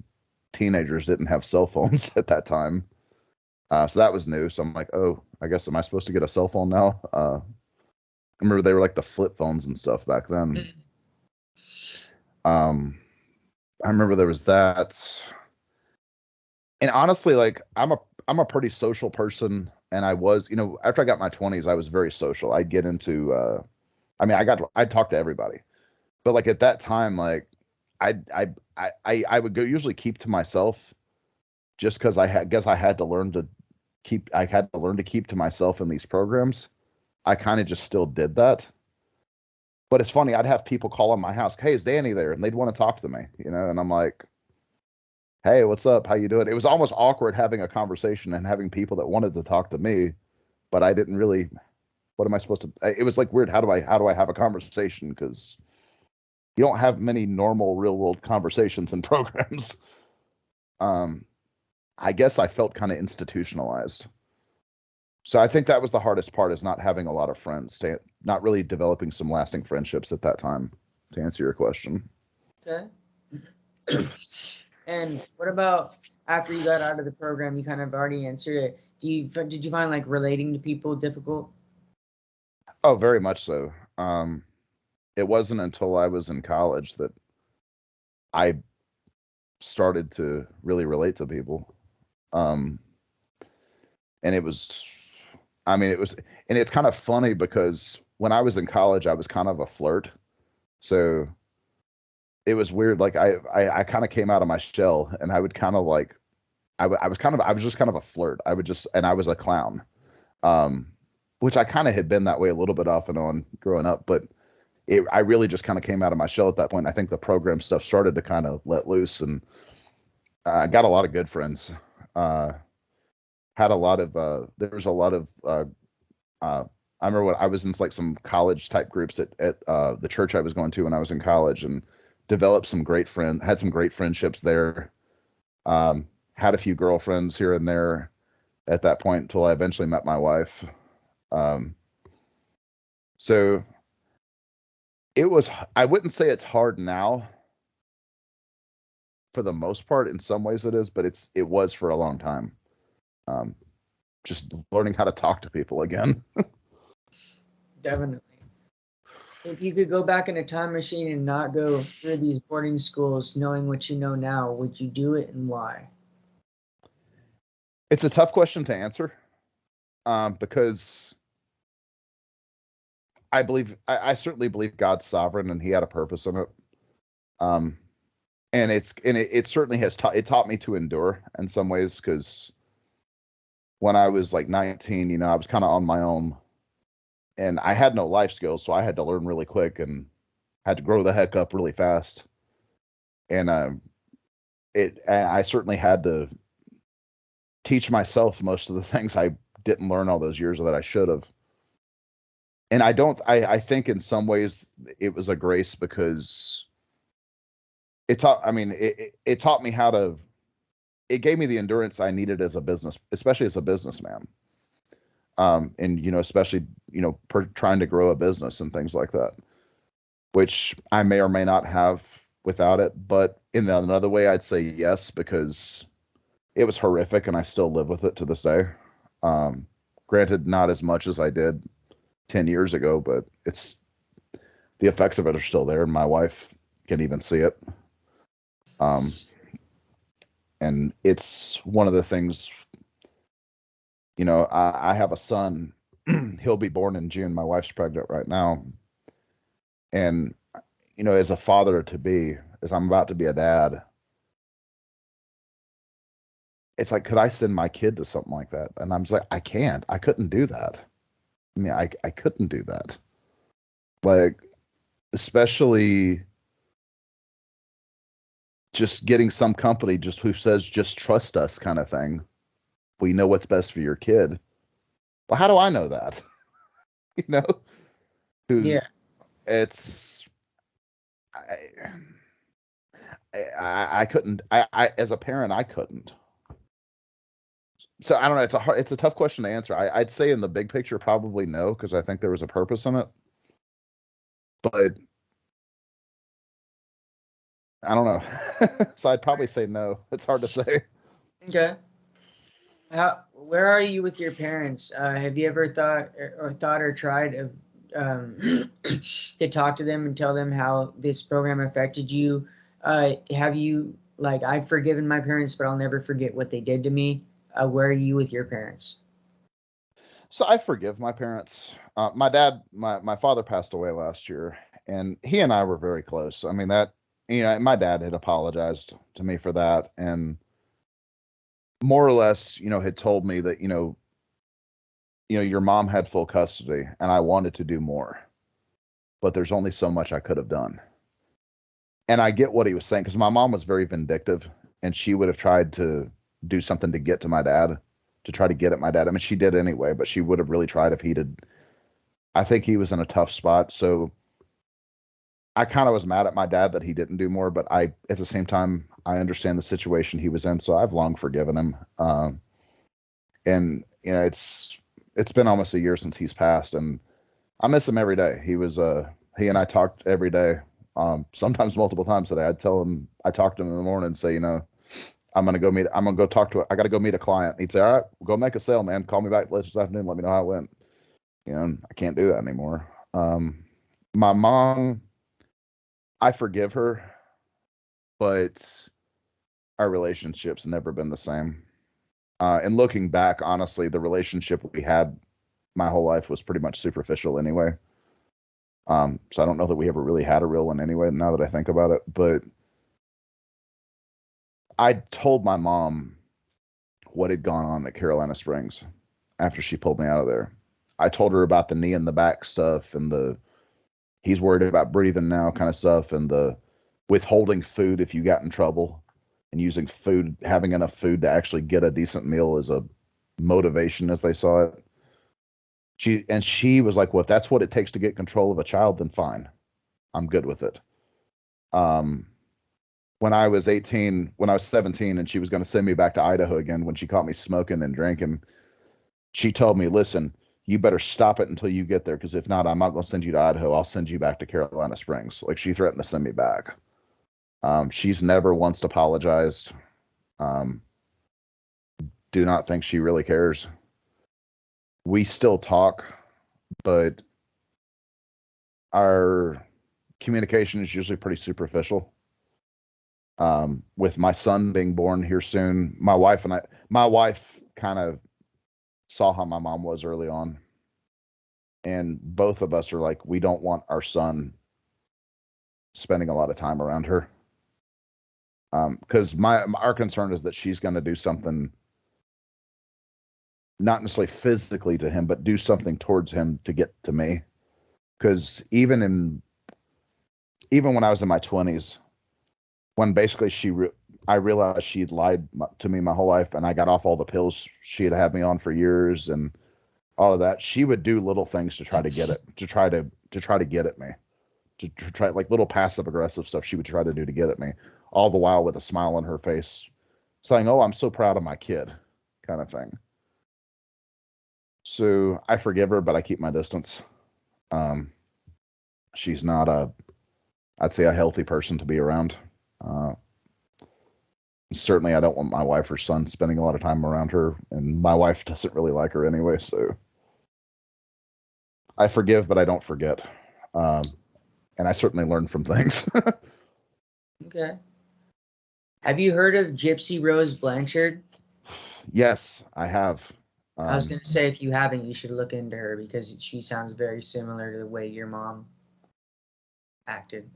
teenagers didn't have cell phones at that time. So that was new. So I'm like, oh, I guess, am I supposed to get a cell phone now? I remember they were like the flip phones and stuff back then. I remember there was that. And honestly, like I'm a pretty social person, and I was, after I got my 20s, I was very social. I'd get into I'd talk to everybody. But like at that time, like I would go usually keep to myself just because I had to learn to keep to myself in these programs. I kind of just still did that. But it's funny, I'd have people call on my house, "Hey, is Danny there?" And they'd want to talk to me, and I'm like, "Hey, what's up? How you doing?" It was almost awkward having a conversation and having people that wanted to talk to me, but I didn't really. What am I supposed to? It was like weird. How do I have a conversation? Because you don't have many normal real world conversations in programs. I guess I felt kind of institutionalized. So I think that was the hardest part, is not having a lot of friends, not really developing some lasting friendships at that time, to answer your question. Okay. And what about after you got out of the program? You kind of already answered it. Did you find like relating to people difficult? Oh, very much so. It wasn't until I was in college that I started to really relate to people. And it was, and it's kind of funny because when I was in college, I was kind of a flirt. So it was weird. Like I kind of came out of my shell, and I would kind of like, I was just kind of a flirt. And I was a clown. Which I kind of had been that way a little bit off and on growing up, but I really just kind of came out of my shell at that point. I think the program stuff started to kind of let loose, and I got a lot of good friends. Had a lot of there was a lot of I remember when I was in like some college type groups at the church I was going to when I was in college, and developed had some great friendships there. Had a few girlfriends here and there at that point until I eventually met my wife. So I wouldn't say it's hard now. For the most part, in some ways it is, but it was for a long time. Just learning how to talk to people again. Definitely. If you could go back in a time machine and not go through these boarding schools, knowing what you know now, would you do it, and why? It's a tough question to answer, because I certainly believe God's sovereign and He had a purpose in it. And it certainly has taught me to endure in some ways, because when I was like 19, I was kind of on my own, and I had no life skills, so I had to learn really quick and had to grow the heck up really fast. And I certainly had to teach myself most of the things I didn't learn all those years that I should have. And I think in some ways it was a grace, because it taught me it gave me the endurance I needed especially as a businessman. And, especially, trying to grow a business and things like that, which I may or may not have without it. But in another way, I'd say yes, because it was horrific and I still live with it to this day. Granted, not as much as I did 10 years ago, but the effects of it are still there, and my wife can even see it. And it's one of the things, I have a son. He'll be born in June. My wife's pregnant right now. And, as a father to be, as I'm about to be a dad, it's like, could I send my kid to something like that? And I'm just like, I couldn't do that. I couldn't do that. Like, especially just getting some company just who says, just trust us kind of thing. We know what's best for your kid. Well, how do I know that? You know, who Yeah. it's, I couldn't, I, as a parent, I couldn't. So I don't know. It's a tough question to answer. I'd say in the big picture, probably no, because I think there was a purpose in it. But I don't know. So I'd probably say no. It's hard to say. Okay. Where are you with your parents? Have you ever thought or tried to talk to them and tell them how this program affected you? Have you, like, I've forgiven my parents, but I'll never forget what they did to me. Where are you with your parents? So I forgive my parents. My dad, my father passed away last year, and he and I were very close. I mean, that, my dad had apologized to me for that, and more or less, had told me that, your mom had full custody, and I wanted to do more, but there's only so much I could have done. And I get what he was saying, because my mom was very vindictive, and she would have tried to do something to get to my dad, to try to get at my dad. I mean, she did anyway, but she would have really tried if he'd had. I think he was in a tough spot. So I kind of was mad at my dad that he didn't do more, but at the same time, I understand the situation he was in. So I've long forgiven him. And it's been almost a year since he's passed, and I miss him every day. He and I talked every day. Sometimes multiple times today. I talked to him in the morning and say, I got to go meet a client. He'd say, all right, go make a sale, man. Call me back later this afternoon. Let me know how it went. I can't do that anymore. My mom, I forgive her, but our relationship's never been the same. And looking back, honestly, the relationship we had my whole life was pretty much superficial anyway. So I don't know that we ever really had a real one anyway, now that I think about it. But I told my mom what had gone on at Carolina Springs after she pulled me out of there. I told her about the knee in the back stuff, and he's worried about breathing now kind of stuff, and the withholding food if you got in trouble, and using food, having enough food to actually get a decent meal as a motivation, as they saw it. She was like, well, if that's what it takes to get control of a child, then fine. I'm good with it. When I was 17, and she was going to send me back to Idaho again, when she caught me smoking and drinking, she told me, listen, you better stop it until you get there, because if not, I'm not going to send you to Idaho. I'll send you back to Carolina Springs. Like, she threatened to send me back. She's never once apologized. Do not think she really cares. We still talk, but our communication is usually pretty superficial. With my son being born here soon, my wife kind of saw how my mom was early on, and both of us are like, we don't want our son spending a lot of time around her, because our concern is that she's going to do something, not necessarily physically to him, but do something towards him to get to me. Because even when I was in my 20s, when basically I realized she'd lied to me my whole life, and I got off all the pills she had me on for years and all of that, she would do little things to try to get it, to try to get at me, to try, like, little passive aggressive stuff she would try to do to get at me, all the while with a smile on her face, saying, oh, I'm so proud of my kid, kind of thing. So I forgive her, but I keep my distance. She's not I'd say, a healthy person to be around. Certainly I don't want my wife or son spending a lot of time around her, and my wife doesn't really like her anyway, so I forgive, but I don't forget. And I certainly learn from things. Okay. Have you heard of Gypsy Rose Blanchard? Yes, I have. I was going to say, if you haven't, you should look into her, because she sounds very similar to the way your mom acted.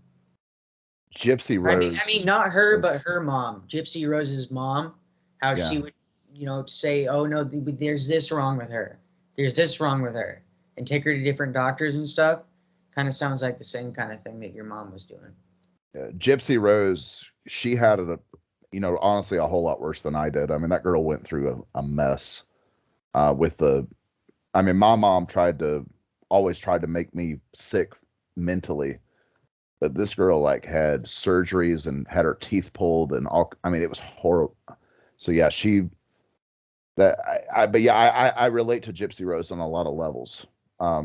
Gypsy Rose. I mean, not her, but her mom, Gypsy Rose's mom, how she would, say, oh, no, there's this wrong with her. There's this wrong with her. And take her to different doctors and stuff. Kind of sounds like the same kind of thing that your mom was doing. Gypsy Rose, she had it, honestly, a whole lot worse than I did. I mean, that girl went through a mess with my mom always tried to make me sick mentally, but this girl like had surgeries and had her teeth pulled and all. I mean, it was horrible. So yeah, I relate to Gypsy Rose on a lot of levels.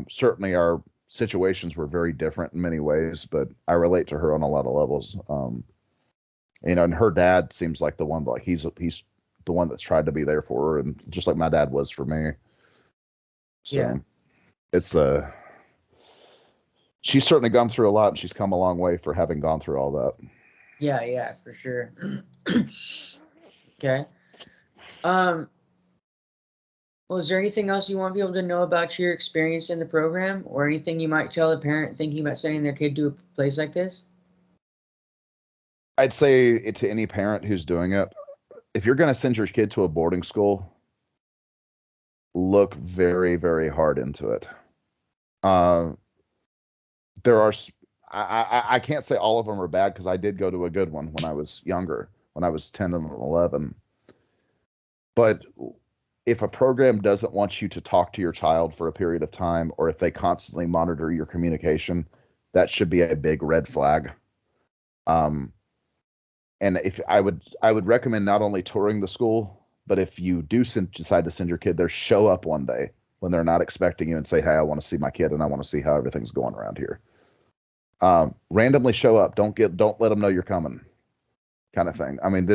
Certainly our situations were very different in many ways, but I relate to her on a lot of levels. And her dad seems like the one, like he's the one that's tried to be there for her, and just like my dad was for me. So yeah. It's she's certainly gone through a lot, and she's come a long way for having gone through all that. Yeah, for sure. Okay. Well, is there anything else you want people to know about your experience in the program, or anything you might tell a parent thinking about sending their kid to a place like this? I'd say it to any parent who's doing it. If you're going to send your kid to a boarding school, look very, very hard into it. There are, I can't say all of them are bad, because I did go to a good one when I was younger, when I was 10 and 11. But if a program doesn't want you to talk to your child for a period of time, or if they constantly monitor your communication, that should be a big red flag. And if I would recommend not only touring the school, but if you do decide to send your kid there, show up one day when they're not expecting you and say, "Hey, I want to see my kid and I want to see how everything's going around here." Randomly show up. Don't let them know you're coming, kind of thing. I mean,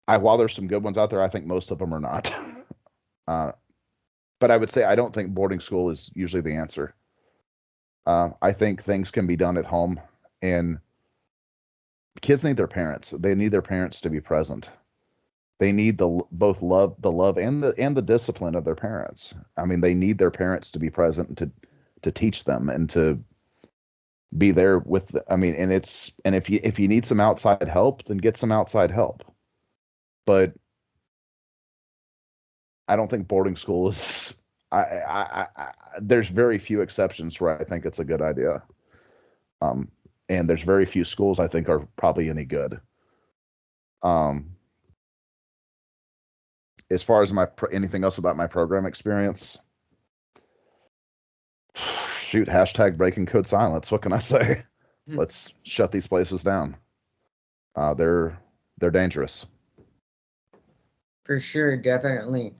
while there's some good ones out there, I think most of them are not. But I would say I don't think boarding school is usually the answer. I think things can be done at home, and kids need their parents. They need their parents to be present. They need the love and the discipline of their parents. I mean, they need their parents to be present and to teach them and to be there with. And if you need some outside help, then get some outside help. But I don't think boarding school is. There's very few exceptions where I think it's a good idea. And there's very few schools I think are probably any good. As far as anything else about my program experience, shoot, #BreakingCodeSilence. What can I say? Let's shut these places down. They're dangerous. For sure, definitely.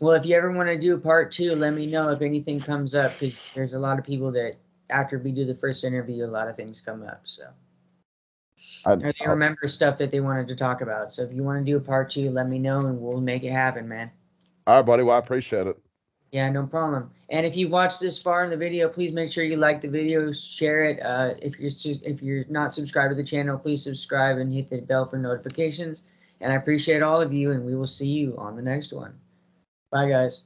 Well, if you ever want to do part 2, let me know if anything comes up, because there's a lot of people that after we do the first interview, a lot of things come up. So, or they remember stuff that they wanted to talk about. So if you want to do a part 2, let me know and we'll make it happen, man. All right, buddy. Well, I appreciate it. Yeah, no problem. And if you've watched this far in the video, please make sure you like the video, share it. If you're not subscribed to the channel, please subscribe and hit the bell for notifications. And I appreciate all of you, and we will see you on the next one. Bye, guys.